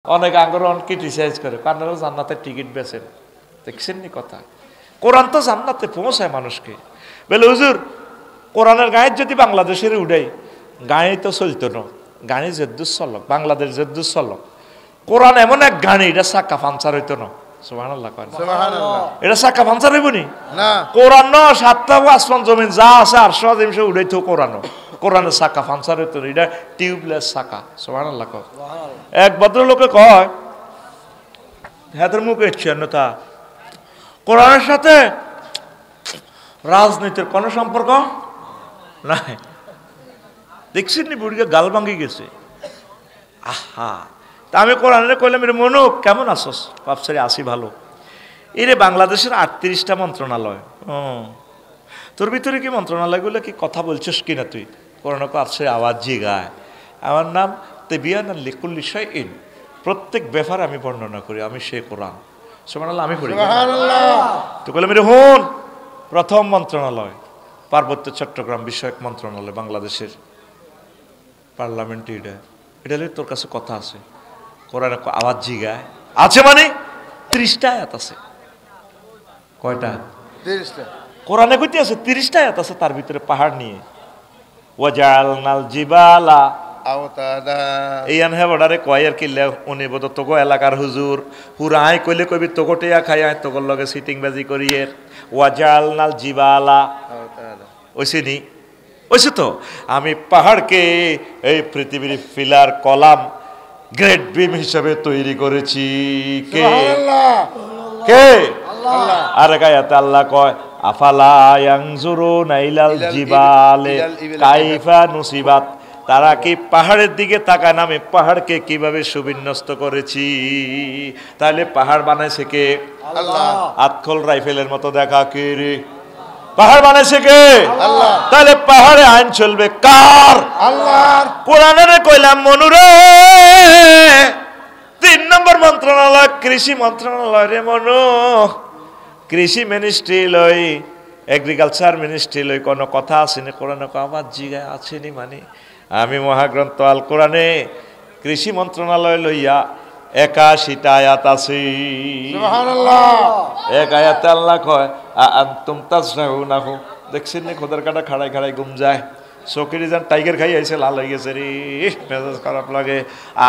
অনেক আন্দোলন ক্রিটিসাইজ করে আপনারা জান্নাতের টিকিট বেচেন, দেখছেন নি কথা। কোরআন তো জান্নাতে পৌঁছায় মানুষকে। বলে হুজুর কোরআনের গায়ে যদি বাংলাদেশের উড়াই, গাড়ি তো চলতো না, গাড়ি জেদ্দুর চলক, বাংলাদেশ জেদ্দুর চলক। কোরআন এমন এক গাড়ি, এটা চাক্কা পাঞ্চার হইতো না। সুবহানাল্লাহ কয় সুবহানাল্লাহ, এটা চাক্কা পাঞ্চার হইব নি না। কোরআন ন সাতটা আসমান জমিন যা আছে আর সব জিনিস উড়াইতো কোরআন, কোরআনের চাক্কা পাঞ্চার হইতো না, এটা টিউবলেস চাক্কা। সুবহানাল্লাহ কয়। এক ভদ্রলোকে কয় হাতের মুখে তা কোরআনের সাথে রাজনীতির কোনো সম্পর্ক নাই। দেখছেন নি বুড়িকে গাল ভাঙ্গি গেছে। আহা, তা আমি কোরআনে কইলাম রে মনু কেমন আছস? বাপসারি আসি ভালো। এরে বাংলাদেশের 38টা মন্ত্রণালয়, তোর ভিতরে কি মন্ত্রণালয়গুলো কি কথা বলছিস কিনা তুই? কোরআনে বাপসারি আওয়াজ জিগায়, আমার নাম তেবিয়ান লিকুল্লি শাইইন, প্রত্যেক ব্যাপারে আমি বর্ণনা করি, আমি সে কোরআন। সুবহানাল্লাহ, আমি পড়ি তো কইলাম রে হুন, প্রথম মন্ত্রণালয় পার্বত্য চট্টগ্রাম বিষয়ক মন্ত্রণালয় বাংলাদেশের পার্লামেন্টে, এটা তোর কাছে কথা আছে? কোরআনে আওয়াজ জিগায় আছে মানে 30টা আয়াত আছে। কয়টা? 30টা। কোরআনে কইতে আছে 30টা আয়াত আছে, তার ভিতরে পাহাড় নিয়ে। ওয়াজালনাল জিবালা আওতাদা, এই আনহে বর্ডারে কয় আর কিল্লা উনি বদ তোগো এলাকার হুজুর হুরাই কইলে কইবি তোগো টিয়া খাই আয় তোগোর লগে সিটিং বাজি করিয়ে। ওয়াজালনাল জিবালা আওতাদা, ওইসিনি ওইসে তো আমি পাহাড়কে এই পৃথিবীর ফিলার কলাম গ্রেট বিম হিসাবে তৈরি করেছি। কে? কে? আল্লাহ। আর গায়াতে আল্লাহ কয় আফালা ইয়ানজুরুনা ইলাল জিবালে কাইফা নুসিবাত, তারা কি পাহাড়ের দিকে তাকায় না আমি পাহাড়কে কিভাবে সুবিন্যস্ত করেছি? তাহলে পাহাড় বানাইছে কে? আল্লাহ। আতখল রাইফেলের মতো দেখা কে রে? পাহাড় বানাইছে কে? আল্লাহ। তাহলে পাহাড়ে আইন চলবে কার? আল্লাহর। কোরআনে কইলাম মনুরে 3 নম্বর মন্ত্রণালয় কৃষি মন্ত্রণালয় রে মনু, কৃষি মিনিস্ট্রি লই এগ্রিকালচার মিনিস্ট্রি লই কোনো কথা আসেনি? কোরআনে আমার জিগায় আসেনি মানে আমি মহাগ্রন্থ আল কোরআনে কৃষি মন্ত্রণালয় লইয়া 81টা আয়াত আছে। সুবহানাল্লাহ। এক আয়াতে আল্লাহ কয় আনতুম তাজরাউনাহু, দেখছেন নি খোদার কাটা খাড়াই খাড়াই ঘুম যায়, চকিরি যান টাইগার খাই আইছে, লাল হয়ে গেছে রে, মেজাজ খারাপ লাগে।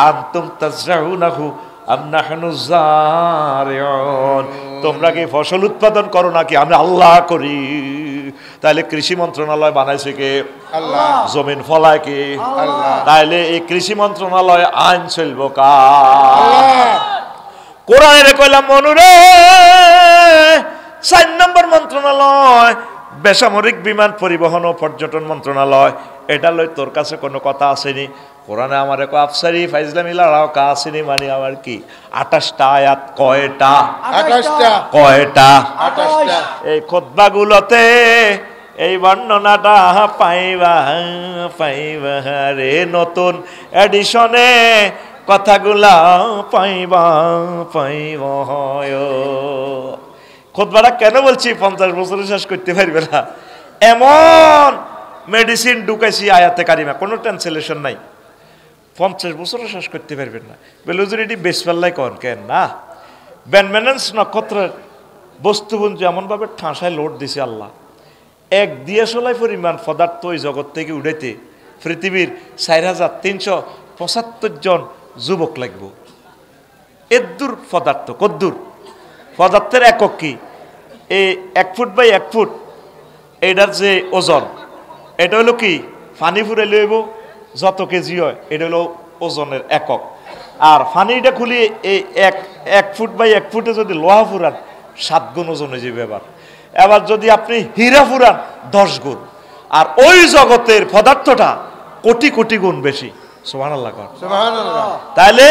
আনতুম তাজরাউনাহু আম নাহনু জারিউন, তোমরা কি ফসল উৎপাদন করো নাকি আমি আল্লাহ করি? তাহলে কৃষি মন্ত্রণালয় বানাইছে কে? আল্লাহ। জমিন ফলায় কে? আল্লাহ। তাহলে এই কৃষি মন্ত্রণালয় আইন চলবো কার? কোরআনে কইলাম মনুরে 4 নম্বর মন্ত্রণালয় বেসামরিক বিমান পরিবহন ও পর্যটন মন্ত্রণালয়, এটা লই তোর কাছে কোনো কথা আসেনি? কোরআনে আমার এক আফসারি ফাইজলামি লড়াও কা আসেনি মানে আমার কি 28টা আয়াত। কয়টা? 28টা। কয়টা? 28টা। এই খুতবাগুলোতে এই বর্ণনাটা পাইবা পাইবা রে, নতুন এডিশনে কথাগুলা পাইবা পাইবা হয়। খুতবাটা কেন বলছি 50 বছরে শেষ করতে পারবে না এমন মেডিসিন ঢুকাইছি আয়াতে কারিমা, কোনো ট্রান্সলেশন নাই, 50 বছরও শেষ করতে পারবেন না। বেলুজুর এটি বেশ পাল্লাই কন কেন না? ব্যানম্যানেন্স নক্ষত্রের বস্তুবন্ধু এমনভাবে ঠাঁসায় লোড দিছে আল্লাহ, 1 দিয়াশলাই পরিমাণ পদার্থ ওই জগৎ থেকে উঠাইতে পৃথিবীর 4375 জন যুবক লাগবে। এদ্দুর পদার্থ, কদ্দুর পদার্থের একক কি? এই 1 ফুট বাই 1 ফুট এটার যে ওজন, এটা হলো কি পানি ফুরে লইব যত কেজি হয়, এটা হলো ওজনের একক। আর পানিটা খুলি এই 1 ফুট বাই 1 ফুটে যদি লোহা ফুরান 7 গুণ ওজন হয়ে যাবে। এবার যদি আপনি হীরা ফুরান 10 গুণ, আর ওই জগতের পদার্থটা কোটি কোটি গুণ বেশি। সুবহানাল্লাহ। সুবহানাল্লাহ। তাহলে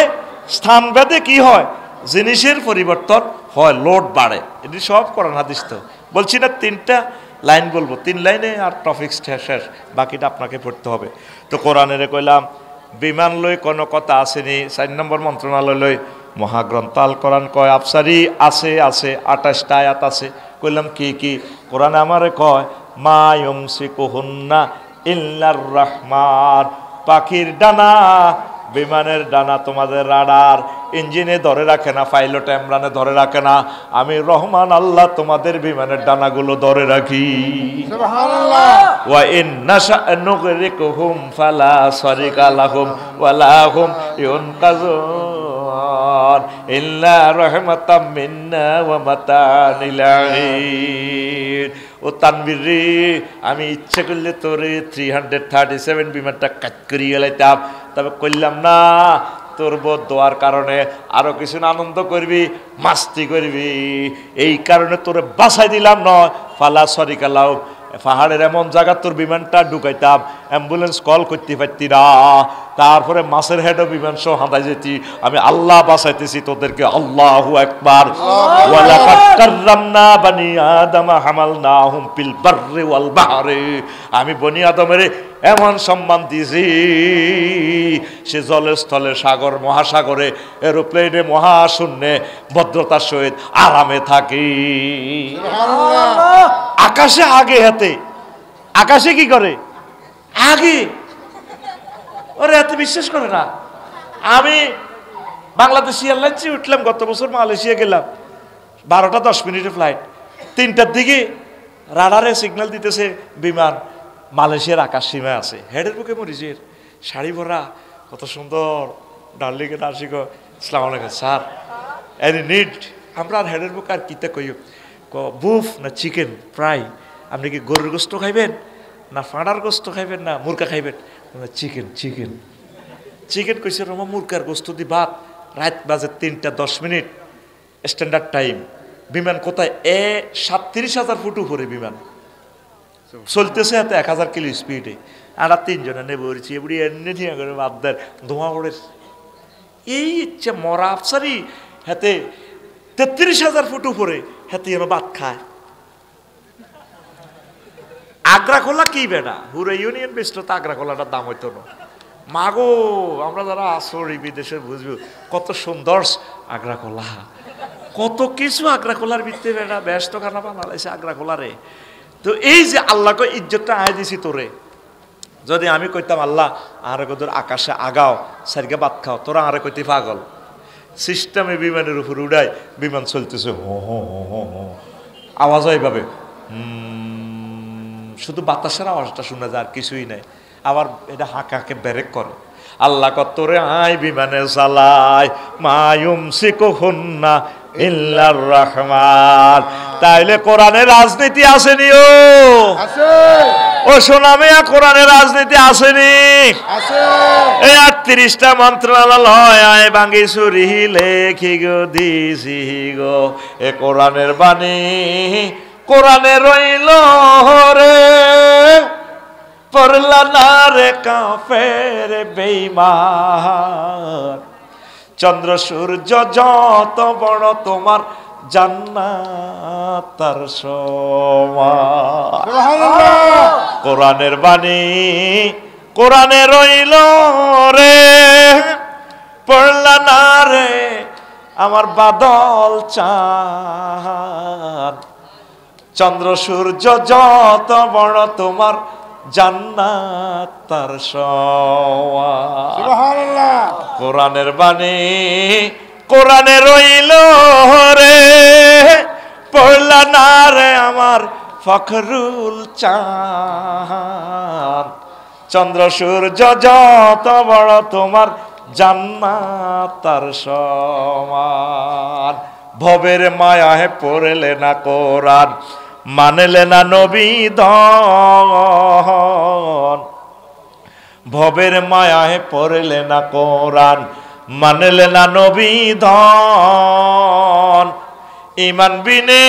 স্থানভেদে কি হয়? জিনিসের পরিবর্তন হয়, লোড বাড়ে। এটি সব কোরআন হাদিস। তো বলছি না 3টা লাইন বলবো, 3 লাইনে আর টপিক শেষ, বাকিটা আপনাকে পড়তে হবে। তো কোরআনের কইলাম বিমান লই কোনো কথা আসেনি। 4 নম্বর মন্ত্রণালয় লই মহাগ্রন্থ আল কোরআন কয় আফসারি আছে আছে 28টা আয়াত আছে। কইলাম কি কি? কোরআনে আমারে কয় মা ইউমসিকুহুন্না ইল্লার রহমান, পাখির ডানা বিমানের ডানা তোমাদের রাডার ইঞ্জিনে ধরে রাখে না, পাইলট এমরানে ধরে রাখে না, আমি রহমান আল্লাহ তোমাদের বিমানের ডানাগুলো ধরে রাখি। সুবহানাল্লাহ। ওয়া ইন নাশা নুগরিকুহুম ফালা সারিকা লাহুম ওয়ালা হুম ইউনকাযুন ইল্লা রাহমাতাম মিন্না ওয়া মাতা'আন ইলা হিন। ও তানবীর রে, আমি ইচ্ছে করলে তোরে 337 বিমানটা কাট করিয়ে লাইতাম, তবে করলাম না। তোর দোয়ার কারণে আরো কিছু আনন্দ করবি, মাস্তি করবি, এই কারণে তোরে বাঁচাই দিলাম নয়। ফালা সরিকা লাহুম, পাহাড়ের এমন জায়গা তোর বিমানটা ঢুকাইতাম, অ্যাম্বুলেন্স কল করতে পারতি না, তারপরে মাছের হেডও বিমান সহ হাঁদাই যেতি। আমি আল্লাহ বাঁচাইতেছি তোদেরকে। আল্লাহু আকবার। ওয়ালাকাদ কাররামনা বানি আদম হামালনাহুম ফিল বাররি ওয়াল বাহরি, আমি বনি আদমের এমন সম্মান দিয়েছি, সে জলে স্থলে সাগর মহাসাগরে এরোপ্লেনে মহাশূন্যে ভদ্রতার সহিত আরামে থাকি। আকাশে আগে হাতে, আকাশে কি করে আগে, ওরে এত বিশ্বাস করে না। আমি বাংলাদেশি এয়ারলাইন্সে উঠলাম গত বছর, মালয়েশিয়া গেলাম, 12টা 10 মিনিটের ফ্লাইট। 3টার দিকে রাডারে সিগন্যাল দিতেছে বিমান মালয়েশিয়ার আকাশ সীমায় আছে। হেডের বুকে মরিচের শাড়ি ভরা, কত সুন্দর, ডার্লিংয়ে নার্সিক, আসসালামু আলাইকুম স্যার, এনি নিড। আমরা আর হেডের বুকে আর কিতে কই, বুফ না চিকেন ফ্রাই, আপনি কি গরুর গোস্ত খাইবেন না ফাঁড়ার গোস্ত খাইবেন না মুরগা খাইবেন? চিকেন চিকেন চিকেন কইছে, রমা মুরগার গোস্ত দি ভাত। রাত বাজে 3টা 10 মিনিট, স্ট্যান্ডার্ড টাইম। বিমান কোথায়? 37,000 ফুট উপরে বিমান চলতেছে, এত 1000 কিলো স্পিডে। আর 3 জনে নেবে বলছি, এমনি এনে ঠিক করে বাদ দেয় ধোঁয়া ওড়ে। এই ইচ্ছে মরা আফসারি হাতে 33,000 ফুট উপরে, হাতে যেন ভাত খায়। আগ্রা খোলা কি বেটা, হুরে ইউনিয়ন বেস্ট তো আগ্রা খোলাটার দাম হইতো না। মাগো, আমরা যারা আসরি বিদেশে বুঝবো কত সুন্দর আগ্রা খোলা, কত কিছু আগ্রা খোলার ভিতরে বেটা ব্যস্ত খানা বানাইছে আগ্রা খোলারে। তো এই যে আল্লাহকে ইজ্জতটা আয় দিছি তোরে, যদি আমি কইতাম আল্লাহ আরে কদর আকাশে আগাও সারিকে ভাত খাও, তোরা আরে কইতে পাগল। সিস্টেমে বিমানের উপর উড়াই, বিমান চলতেছে হো হো হো হো হো, আওয়াজ হয় এইভাবে, শুধু বাতাসের আওয়াজটা শোনা যায়, আর কিছুই নাই। আবার এটা হাঁকাকে ব্রেক করে। আল্লাহ কতরে আই বিমানে চালায়, মায়ুম সিকুহুন্না ইল্লার রহমান। তাইলে কোরআনের রাজনীতি আসেনি? ও সোনামিয়া, কোরআনের রাজনীতি আসেনি? এই 38টা মন্ত্রণালয় আয় ভাঙ্গি চুরি লেখি গো দিছি গো, এ কোরআনের বাণী কোরআনে রইল রে, পড়লা না রে কাফের বেঈমান। চন্দ্র সূর্য যত বড় তোমার জান্নাত তার সমান। কোরআনের বাণী কোরআনে রইল রে, পড়লা না রে আমার বাদল চাঁদ। চন্দ্র সূর্য যত বড় তোমার জান্নাত তার সমান। সুবহানাল্লাহ। কোরআনের বাণী কোরআনে রইল রে, পড়লা না রে আমার ফখরুল চাঁদ। চন্দ্র সূর্য যত বড় তোমার জান্নাত তার সমান। ভবের মায়ায় পড়লে না কোরআন, মানলে না নবীদন। ভবের মায়ায় পড়লে না কোরআন, মানলে না নবীদন। ইমান বিনে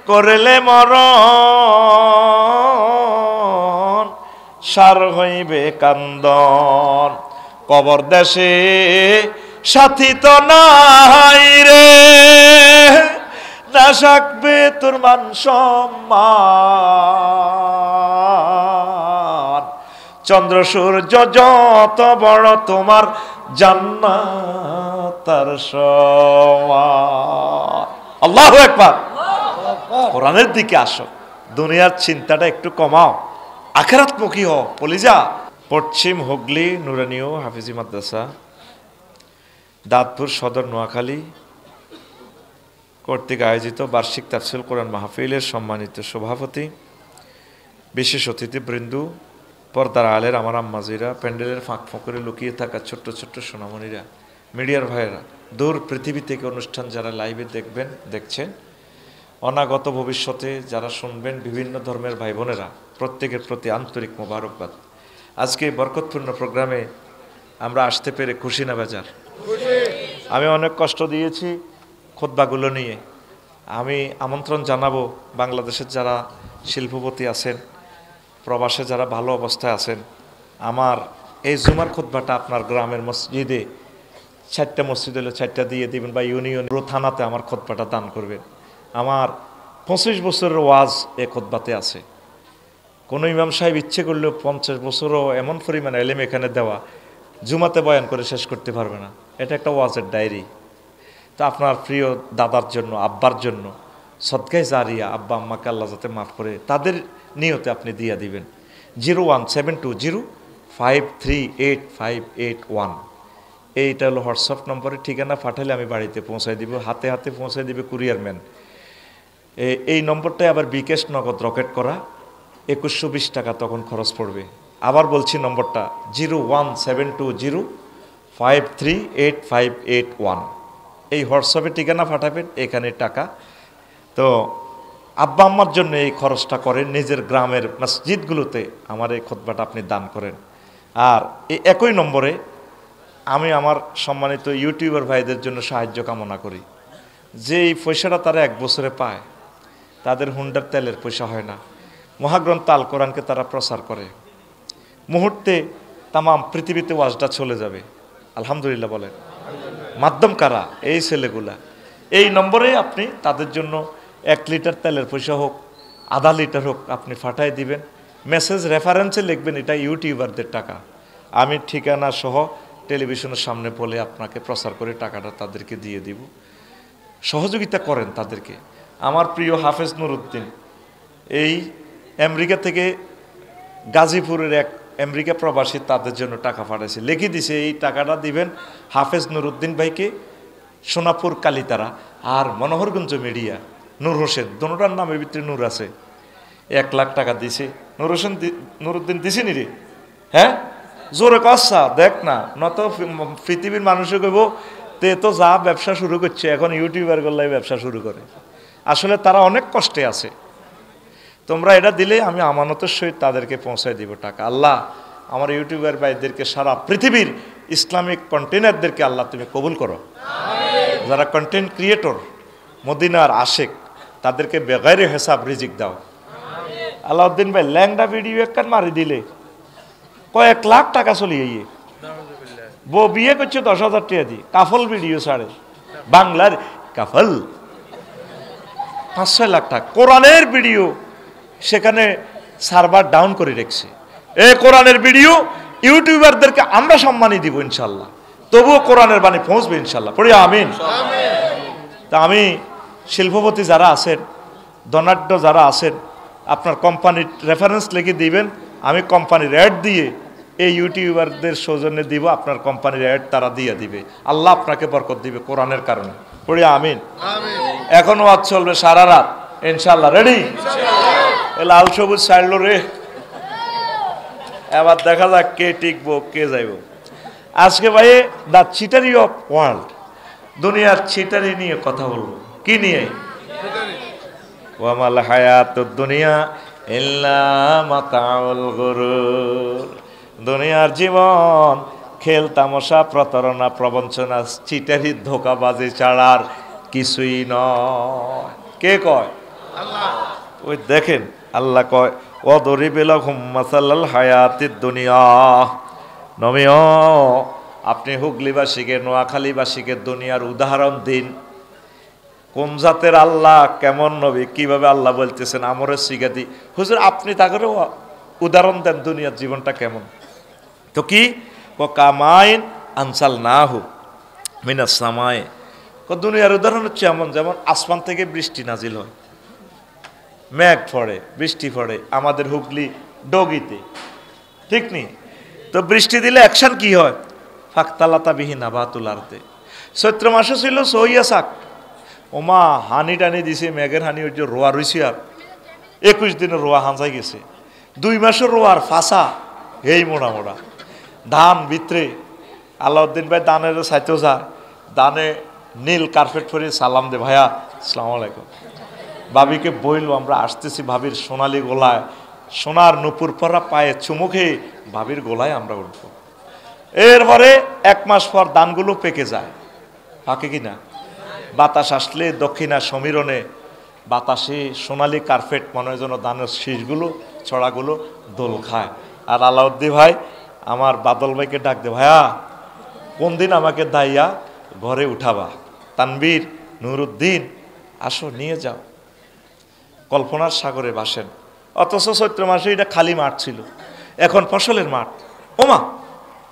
করলে মরণ, সার হইবে কান্দন। কবর দেশে সাথী তো নাই রে, না থাকবে তোর মান সম্মান। চন্দ্র সূর্য যত বড় তোমার জান্নাত তার সমান। আল্লাহু আকবার। কোরআনের দিকে আসো, দুনিয়ার চিন্তাটা একটু কমাও, আখিরাতমুখী হও। বলি যা পশ্চিম হুগলি নুরানীয় হাফিজি মাদ্রাসা, দাঁতপুর সদর, নোয়াখালী কর্তৃক আয়োজিত বার্ষিক তাফসীর কোরআন মাহফিলের সম্মানিত সভাপতি, বিশেষ অতিথিবৃন্দ, পর্দার আলের আমার আম্মাজিরা, প্যান্ডেলের ফাঁক ফোঁকরে লুকিয়ে থাকা ছোট্ট ছোট্ট সোনামণিরা, মিডিয়ার ভাইয়েরা, দূর পৃথিবী থেকে অনুষ্ঠান যারা লাইভে দেখছেন, অনাগত ভবিষ্যতে যারা শুনবেন, বিভিন্ন ধর্মের ভাই বোনেরা, প্রত্যেকের প্রতি আন্তরিক মোবারকবাদ। আজকে বরকতপূর্ণ প্রোগ্রামে আমরা আসতে পেরে খুশি না বেজার? আমি অনেক কষ্ট দিয়েছি খুতবাগুলো নিয়ে। আমি আমন্ত্রণ জানাবো বাংলাদেশের যারা শিল্পপতি আছেন, প্রবাসে যারা ভালো অবস্থায় আছেন, আমার এই জুমার খুতবাটা আপনার গ্রামের মসজিদে, 4টা মসজিদ হলে 4টা দিয়ে দিবেন, বা ইউনিয়ন থানাতে আমার খুতবাটা দান করবেন। আমার 25 বছরের ওয়াজ এ খুতবাতে আছে। কোনো ইমাম সাহেব ইচ্ছে করলেও 50 বছরও এমন পরিমাণ এলেম এখানে দেওয়া, জুমাতে বয়ান করে শেষ করতে পারবে না। এটা একটা ওয়াজের ডায়েরি। তো আপনার প্রিয় দাদার জন্য, আব্বার জন্য সদকায়ে জারিয়া, আব্বা আম্মাকে আল্লাহ যাতে মাফ করে, তাদের নিয়তে আপনি দিয়ে দিবেন। 01720538581, এইটা হলো হোয়াটসঅ্যাপ নম্বরে ঠিকানা পাঠালে আমি বাড়িতে পৌঁছায় দিব, হাতে হাতে পৌঁছায় দিবে কুরিয়ারম্যান। এই নম্বরটায় আবার বিকাশ নগদ রকেট করা, 2120 টাকা তখন খরচ পড়বে। আবার বলছি নম্বরটা 01720538581। এই হোয়াটসঅ্যাপে ঠিকানা পাঠাবেন, এখানে টাকা। তো আব্বা আম্মার জন্য এই খরচটা করেন, নিজের গ্রামের মসজিদগুলোতে আমার এই খুতবাটা আপনি দান করেন। আর এই একই নম্বরে আমি আমার সম্মানিত ইউটিউবার ভাইদের জন্য সাহায্য কামনা করি। যে এই পয়সাটা তারা 1 বছরে পায়, তাদের হুন্ডার তেলের পয়সা হয় না। মহাগ্রন্থ আল কোরআনকে তারা প্রচার করে, মুহূর্তে তাম পৃথিবীতে ওয়াজটা চলে যাবে। আলহামদুলিল্লাহ বলেন। মাধ্যম কারা? এই ছেলেগুলা। এই নম্বরে আপনি তাদের জন্য 1 লিটার তেলের পয়সা হোক, আধা লিটার হোক, আপনি পাঠায় দিবেন। মেসেজ রেফারেন্সে লিখবেন এটা ইউটিউবারদের টাকা। আমি ঠিকানা সহ টেলিভিশনের সামনে বলে আপনাকে প্রচার করে টাকাটা তাদেরকে দিয়ে দিব। সহযোগিতা করেন তাদেরকে। আমার প্রিয় হাফেজ নুরুদ্দিন এই আমেরিকা থেকে, গাজীপুরের এক আমেরিকা প্রবাসী, তাদের জন্য টাকা পাঠাইছে, লিখে দিছে এই টাকাটা দিবেন হাফেজ নুরুদ্দিন ভাইকে, সোনাপুর কালীতারা, আর মনোহরগঞ্জ মিডিয়া নূর হোসেন, দোনোটার নামের ভিতরে নূর আছে। 1 লাখ টাকা দিছে। নুরুদ্দিন দিছে নি রে? হ্যাঁ, জোরে কসা দেখ না, নত পৃথিবীর মানুষে কইব তে তো যা ব্যবসা শুরু করছে, এখন ইউটিউবার গল্লাই ব্যবসা শুরু করে। আসলে তারা অনেক কষ্টে আছে। তোমরা এটা দিলে আমি আমানতের সহিত তাদেরকে পৌঁছায় দিব টাকা। আল্লাহ আমার ইউটিউবার ভাইদেরকে, সারা পৃথিবীর ইসলামিক কন্টেনারদেরকে আল্লাহ তুমি কবুল করো। যারা কন্টেন্ট ক্রিয়েটর, মদিনার আশেক, তাদেরকে বেগাইরে হিসাব রিজিক দাও। আলাউদ্দিন ভাই ল্যাংডা ভিডিও একখান মারি দিলে কয়েক লাখ টাকা চলিয়ে গিয়ে, বউ বিয়ে করছে 10,000 টাকা দিয়ে, কাফল ভিডিও ছাড়ে, বাংলার কাফল 5-6 লাখ টাকা। কোরআনের ভিডিও সেখানে সার্ভার ডাউন করে রেখেছে। এই কোরআনের ভিডিও ইউটিউবারদেরকে আমরা সম্মানই দিব ইনশাল্লাহ, তবুও কোরআনের বাণী পৌঁছবে ইনশাল্লাহ। পড়ি আমিন। তা আমি শিল্পপতি যারা আছেন, ধনাঢ্য যারা আছেন, আপনার কোম্পানির রেফারেন্স লিখে দিবেন, আমি কোম্পানির অ্যাড দিয়ে এই ইউটিউবারদের সৌজন্যে দিব, আপনার কোম্পানির অ্যাড তারা দিয়ে দিবে। আল্লাহ আপনাকে বরকত দিবে কোরআনের কারণে। পড়ি আমিন। এখন ওয়াজ চলবে সারা রাত ইনশাল্লাহ। রেডি? লাল সবুজ ছাড়লো রে, এবার দেখা যাক কে টিকবো কে যাইব। আজকে ভাই দ্য চিটারি অফ ওয়ার্ল্ড, দুনিয়ার চিটারি নিয়ে কথা বলবো। কি নিয়ে? ওয়ামাল হায়াতুদ দুনিয়া ইল্লা মাতাউল গুরুর। দুনিয়ার জীবন খেল তামাশা, প্রতারণা, প্রবঞ্চনা, চিটারি, ধোকাবাজি ছাড়ার কিছুই নয়। কে কয়? আল্লাহ। ওই দেখেন আল্লাহ কয় ওয়াদরিবিলাহুম মাসালাল হায়াতিদ দুনিয়া। নবীও আপনি হুগলিবাসীকে, নোয়াখালীবাসীকে দুনিয়ার উদাহরণ দিন। কোন জাতের আল্লাহ, কেমন নবী, কিভাবে আল্লাহ বলতেছেন, আমরে শিখাতি হুজুর আপনি তাকে উদাহরণ দেন দুনিয়ার জীবনটা কেমন। তো কি কামাইন আনসাল না হু মিনাস সামায়ে, দুনিয়ার উদাহরণ হচ্ছে এমন, যেমন আসমান থেকে বৃষ্টি নাজিল হয়, মেঘ পড়ে, বৃষ্টি পড়ে আমাদের হুগলি ডগিতে, ঠিক নি? তো বৃষ্টি দিলে অ্যাকশন কি হয়? ফাকতালাতা বিহি নাবাতুল আরদে। চৈত্র মাসে ছিল সহিয়া শাক, ওমা হানি টানি দিছে, মেঘের হানি ওই যে রোয়া রইছে, আর 21 দিনের রোয়া হাঁচাই গেছে। 2 মাসের রোয়ার ফাঁসা এই মোড়া মোড়া ধান ভিতরে। আলাউদ্দিন ভাই দানের সাইতেও যা, দানে নীল কার্পেট পরে সালাম দে, ভাইয়া আসসালামু আলাইকুম। ভাবিকে বইল আমরা আসতেছি, ভাবির সোনালি গোলায় সোনার নুপুর পরা পায়ে চুমুকে ভাবির গোলায় আমরা উঠব। এরপরে 1 মাস পর ধানগুলো পেকে যায়, পাকে কিনা? বাতাস আসলে দক্ষিণা সমীরণে বাতাসে সোনালি কার্পেট মনে হয় যেন ধানের শীষগুলো ছড়াগুলো দোল খায়। আর আলাউদ্দিন ভাই আমার বাদল ভাইকে ডাক দে, ভাইয়া কোন দিন আমাকে দাইয়া ঘরে উঠাবা? তানবীর, নুরুদ্দিন আসো নিয়ে যাও। কল্পনার সাগরে ভাসেন। অথচ চৈত্র মাসে এটা খালি মাঠ ছিল, এখন ফসলের মাঠ। ওমা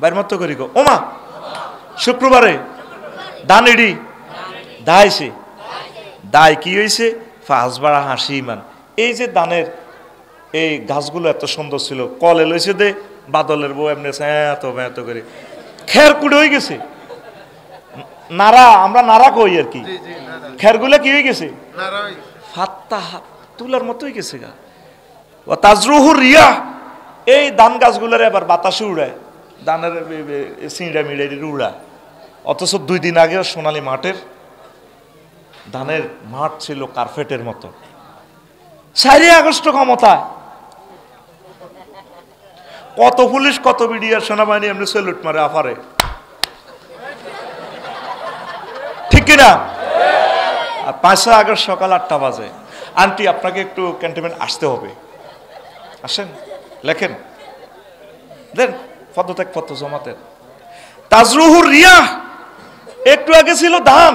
বাইর মতো করি গো, ওমা শুক্রবারে ধান ইডি দাইছে, দায় কি হয়েছে? ফাঁসবাড়া হাসি ইমান। এই যে ধানের এই গাছগুলো এত সুন্দর ছিল, কলে লইছে দে বাদলের বউ এমনি এত করে খের কুড়ে হয়ে গেছে। নাড়া, আমরা নাড়া কই আর কি, খেরগুলো কি হয়ে গেছে? ফাত্তা তুলার মতো হয়ে গেছে গা। ও তাজরুহু রিয়া, এই ধান গাছগুলোর এবার বাতাসে উড়ায়, ধানের সিঁড়া মিড়ে উড়ায়। অথচ 2 দিন আগে সোনালী মাঠের ধানের মাঠ ছিল কার্পেটের মতো। 4 আগস্ট ক্ষমতায় কত পুলিশ, কত বিডিআর, সেনাবাহিনী এমনি সেলুট মারে আফারে, ঠিক কিনা? আর 5 আগস্ট সকাল 8টা বাজে, আন্টি আপনাকে একটু ক্যান্টনমেন্ট আসতে হবে, আসেন, লেখেন, দেন পদত্যাগ পত্র জমাতেন। তাজরুহু রিয়া, একটু আগে ছিল ধান,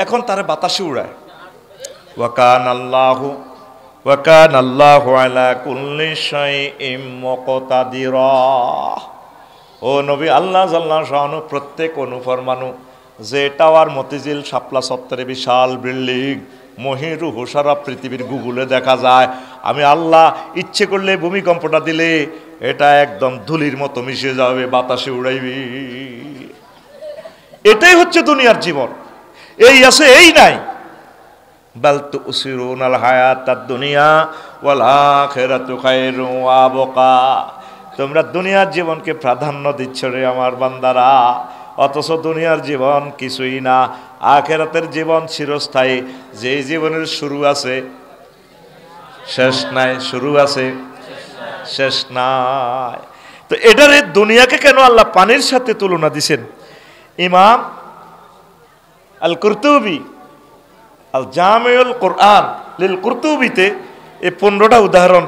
এখন তারে বাতাসে উড়ায়। ওয়াকান আল্লাহু আলা কুল্লি শাইইন মুকতাদিরা। ও নবী, আল্লাহ জাল্লাহু শাআনু প্রত্যেক অনুফরমানু, যে টাওয়ার মতিঝিল শাপলা চত্বরে বিশাল বিল্ডিং মহিরুহু সারা পৃথিবীর গুগলে দেখা যায়, আমি আল্লাহ ইচ্ছে করলে ভূমিকম্পটা দিলে এটা একদম ধুলির মতো মিশে যাবে, বাতাসে উড়াইবি। এটাই হচ্ছে দুনিয়ার জীবন। এই আছে এই নাই। বাল তুসিরুনাল হায়াতাদ দুনিয়া ওয়াল আখিরাতু খায়রুন ওয়া আবকা। তোমরা দুনিয়ার জীবনকে প্রাধান্য দিচ্ছ রে আমার বান্দারা, অথচ দুনিয়ার জীবন কিছুই না। আখিরাতের জীবন চিরস্থায়ী। যে জীবনের শুরু আছে শেষ নাই, শুরু আছে শেষ নাই। তো এটারে দুনিয়াকে কেন আল্লাহ পানির সাথে তুলনা দিছেন? ইমাম আল কুরতুবি আল জামিউল কোরআন লিল কুরতুবিতে এই 15টা উদাহরণ,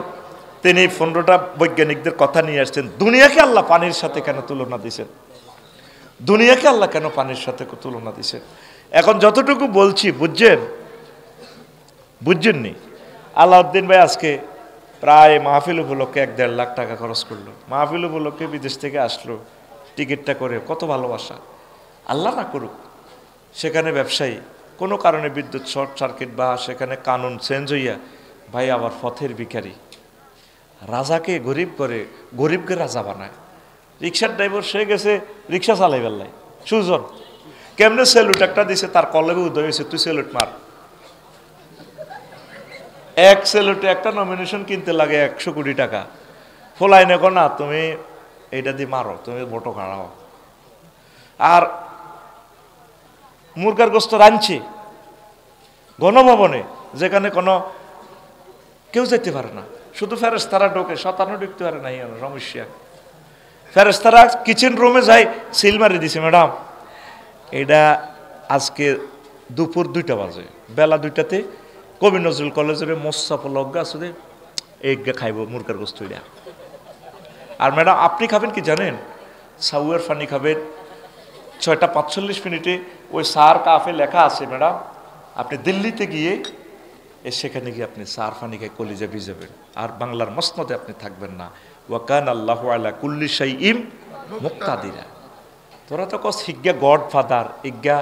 তিনি 15টা বৈজ্ঞানিকদের কথা নিয়ে আসছেন। দুনিয়াকে আল্লাহ পানির সাথে কেন তুলনা দিছেন? দুনিয়াকে আল্লাহ কেন পানির সাথে তুলনা দিছেন? এখন যতটুকু বলছি বুঝছেননি? আলাউদ্দিন ভাই আজকে প্রায় মাহফিল উপলক্ষে 1-1.5 লাখ টাকা খরচ করলো। মাহফিল উপলক্ষে বিদেশ থেকে আসলো, টিকিটটা করে, কত ভালোবাসা। আল্লাহ না করুক সেখানে ব্যবসায়ী কোনো কারণে বিদ্যুৎ শর্ট সার্কিট বা সেখানে কানুন চেঞ্জ হইয়া ভাই আবার পথের ভিখারি, রাজাকে গরিব করে, গরিবকে রাজা বানায়। রিক্সার ড্রাইভার সে গেছে রিক্সা চালাই বেল্লাই, সুজন কেমনে সেলুট একটা দিছে, তার কলেজে উদয় হয়েছে, তুই সেলুট মার। এক সেলুটে একটা নমিনেশন কিনতে লাগে 100 কোটি টাকা। ফোলাই নেকো না, তুমি এইটা দিয়ে মারো, তুমি ভোটো খাড়াও। আর মুরগার গোস্ত রাঁধছে গণভবনে, যেখানে কোনো কেউ যেতে পারে না, শুধু ফেরেশতারা ঢোকে, শতানো ঢুকতে পারে না। সমস্যা, ফেরেশতারা কিচেন রুমে যায়, সিল মারি দিছে, ম্যাডাম এটা আজকে দুপুর 2টা বাজে, বেলা 2টাতে কবি নজরুল কলেজের মোসাফলজ্ঞা আসলে এইগা খাইব মুরগার গোস্ত এটা। আর ম্যাডাম আপনি খাবেন কি জানেন? সাউয়ার ফানি খাবেন। 6টা 45 মিনিটে ওই সার কাফে লেখা আছে ম্যাডাম, আপনি দিল্লিতে গিয়ে সেখানে গিয়ে আপনি সার ফানি খাই কলিজা ভিজাবেন, আর বাংলার মসনদে আপনি থাকবেন না। ওয়াকান আল্লাহু আলা কুল্লি শাইইন মুকতাদিরা। তোরা তো কস হিজ্ঞা গড ফাদার, ইজ্ঞা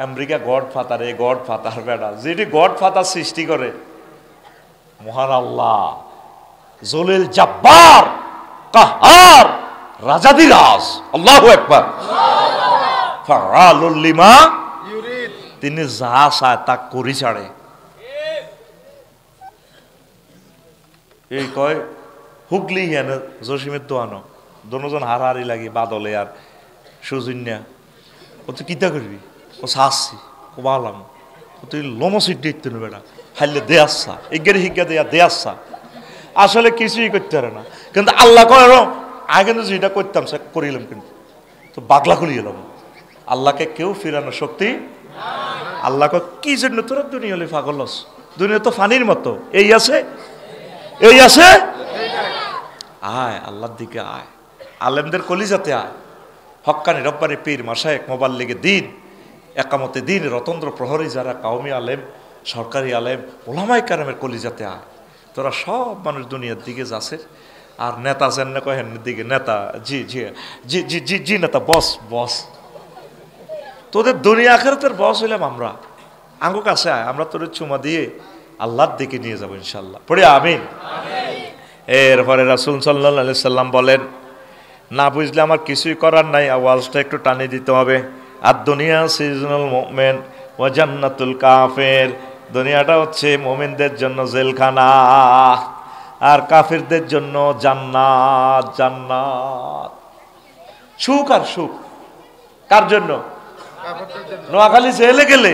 আমেরিকা গড ফাদার, এই গড ফাদার বেড়া, যেটি গড ফাদার সৃষ্টি করে মহান আল্লাহ, জলিল জাব্বার কাহার, রাজাদিরাজ, আল্লাহু আকবার। ফাআলুল লিমা ইউরিদ। তিনি যা চায় তা করি ছাড়ে। এই কয় হুগলি হেন জসিমের দোয়ানো দোনোজন হারাহারি লাগি বাদলে আর সুজন্যা। ও তুই কিতা করবি? ও চাচ্ছি ও বালাম ও তুই লমসিট দিতে নেবে না, হাইলে দে আসছা এগের হিগা দেয়া দে আসছা। আসলে কিছুই করতে পারে না, কিন্তু আল্লাহ কয় আগে কিন্তু যেটা করতাম সে করিলাম, কিন্তু তো বাগলা খুলি এলাম। আল্লাহকে কেউ ফিরানোর শক্তি। আল্লাহ কয় কি জন্য তোরা দুনিয়া হলে পাগল হস? দুনিয়া তো ফানির মতো, এই আছে এই আছে। আয় আল্লাহর দিকে আয়, আলেমদের কলিজাতে আয়। হক্কানি রব্বানি পীর মাশায়েখ মোবাইল লেগে দিন একামতে দিন রতন্দ্র প্রহরী যারা কাউমি আলেম সরকারি আলেম ওলামায়ে কেরামের কলিজাতে আয়। তোরা সব মানুষ দুনিয়ার দিকে যাচ্ছে, আর নেতা যেন কহেন দিকে নেতা জি জি জি জি জি জি নেতা বস বস। তোদের দুনিয়া আখিরাতের বস হইলাম আমরা। আঙ্গু কাছে আয়, আমরা তোদের চুমা দিয়ে আল্লাহর দিকে নিয়ে যাবো ইনশাল্লাহ। পড়ে আমিন। এরপরে রাসূল সাল্লাল্লাহু আলাইহি সাল্লাম বলেন, না বুঝলে আমার কিছুই করার নাই, আওয়াজটা একটু টানে দিতে হবে। আর দুনিয়া সিজনুল মুমিন ওয়া জান্নাতুল কাফির, দুনিয়াটা হচ্ছে মুমিনদের জন্য জেলখানা আর কাফিরদের জন্য জান্নাত। জান্নাত সুখ আর সুখ কার জন্য? নোয়াখালী জেলে গেলে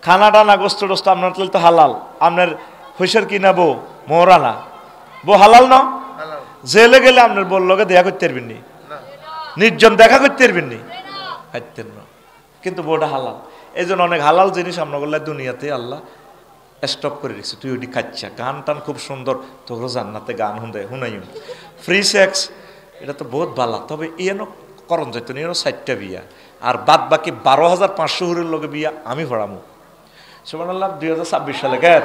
খানা টানা গোস্ত টোস্ত আপনার তো হালাল, আপনার হইসার কি নেবো মোহরানা বো হালাল না। জেলে গেলে আপনার বললোকে দেখা করতে পারবেন নি, নির্জন দেখা করতে পারবেন নি, পারতেন না, কিন্তু বউটা হালাল। এই জন্য অনেক হালাল জিনিস আমরা বললে দুনিয়াতে আল্লাহ স্টপ করে রেখেছে, তুই ওটি খাচ্ছা। গান টান খুব সুন্দর, তোর জান্নাতে গান শুনাইম। ফ্রি সেক্স এটা তো বহুত ভালো, তবে এনো করণ যাইতো না, এনো 4টা বিয়া আর বাদ বাকি 12,500 হুরের লোকে বিয়া আমি ভরামু। সুবহানাল্লাহ 2026 সালে কেন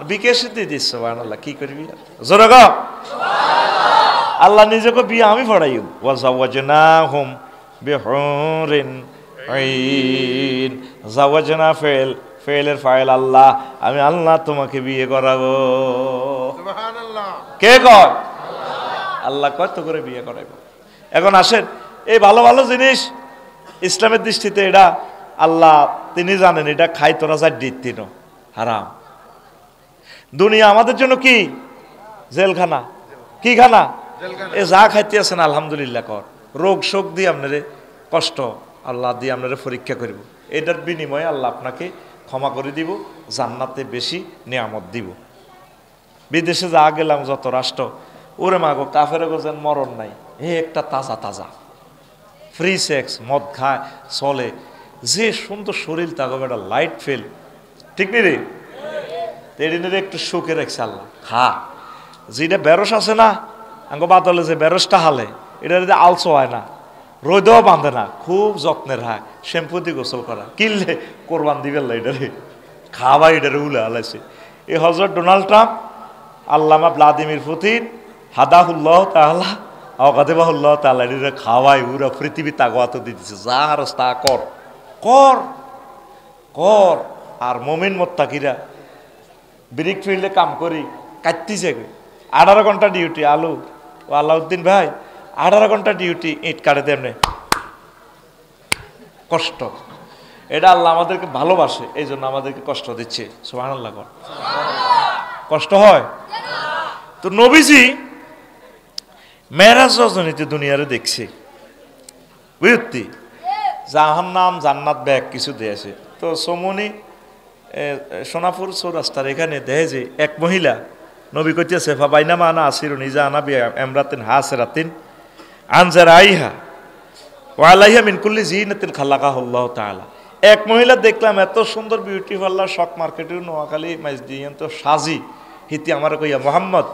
বিকেশ দিয়ে দিস সুবহানাল্লাহ, কি করবি জোরে গো আল্লাহ নিজেকে বিয়া আমি ভরাইম। ওয়াজাওয়াজনাহুম বিহুরিন আইন, জাওয়াজনা ফেল ফেলের ফাইল আল্লাহ, আমি আল্লাহ তোমাকে বিয়ে করাবো। সুবহানাল্লাহ। কে কয়? আল্লাহ কয় তো করে বিয়ে করাবো। এখন আসেন, এই ভালো ভালো জিনিস ইসলামের দৃষ্টিতে এটা আল্লাহ তিনি জানেন এটা খাই তোরা যা দিন হারাম। দুনিয়া আমাদের জন্য কি জেলখানা, কি খানা? এ যা খাইতে আছেন আলহামদুলিল্লাহ কর, রোগ শোক দিয়ে আপনারে কষ্ট আল্লাহ দিয়ে আপনারে পরীক্ষা করব, এটার বিনিময়ে আল্লাহ আপনাকে ক্ষমা করে দিব, জান্নাতে বেশি নিয়ামত দিব। বিদেশে যা গেলাম যত রাষ্ট্র, ওরে মাগো কাফের গোজেন মরণ নাই, হে একটা তাজা তাজা ফ্রি সেক্স, মদ খায় চলে, যে সুন্দর শরীর তাকে একটা লাইট ফেল, ঠিক নি রে? এদিনের একটু সুখে রাখছে আল্লাহ। খা, যেটা বেরস আছে না আঙ্গ বাদলে যে বেরসটা হালে, এটা যদি আলসো হয় না, রোদেও বাঁধে না, খুব যত্নের হয়, শ্যাম্পু দিয়ে গোসল করা, কিনলে কোরবান দিবে এটারে খাওয়া, এটারে উলে হালাইছে। এই হজরত ডোনাল্ড ট্রাম্প, আল্লামা ভ্লাদিমির পুতিন হাদাহুল্লাহ তাআলা আওকাদেবাহুল্লাহ তাআলা এটারে খাওয়াই উরা পৃথিবী তাগোয়াত দিতেছে, যা হারস তা কর কর কর। আর মুমিন মুত্তাকিরা ব্রিক ফিল্ডে কাম করি কাটতিছে 18 ঘন্টা ডিউটি। আলু ও আলাউদ্দিন ভাই 18 ঘন্টা ডিউটি, ইট কাটে তেমনি কষ্ট। এটা আল্লাহ আমাদেরকে ভালোবাসে, এই জন্য আমাদেরকে কষ্ট দিচ্ছে। সুবহানাল্লাহ, কষ্ট হয় তো। নবীজি মেরাজ রজনীতে দুনিয়ারে দেখছে, বুঝতি জাহান্নাম জান্নাত ব্যাগ কিছু দিয়েছে। তো সমনি সোনাপুর চৌরাস্তার এখানে দেখে যে এক মহিলা নবী কইতেছে ফাবাইনামা আনা আসিরু নিজা আনা বি এমরাতিন হাসরাতিন আনজার আইহা ওয়া আলাইহা মিন কুল্লি জিনাতিন খালাকাহুল্লাহ তাআলা। এক মহিলা দেখলাম এত সুন্দর বিউটি পার্লার শক মার্কেটের নোয়াখালী মাইজদিয়ান তো সাজি হিতি আমার কইয়া মোহাম্মদ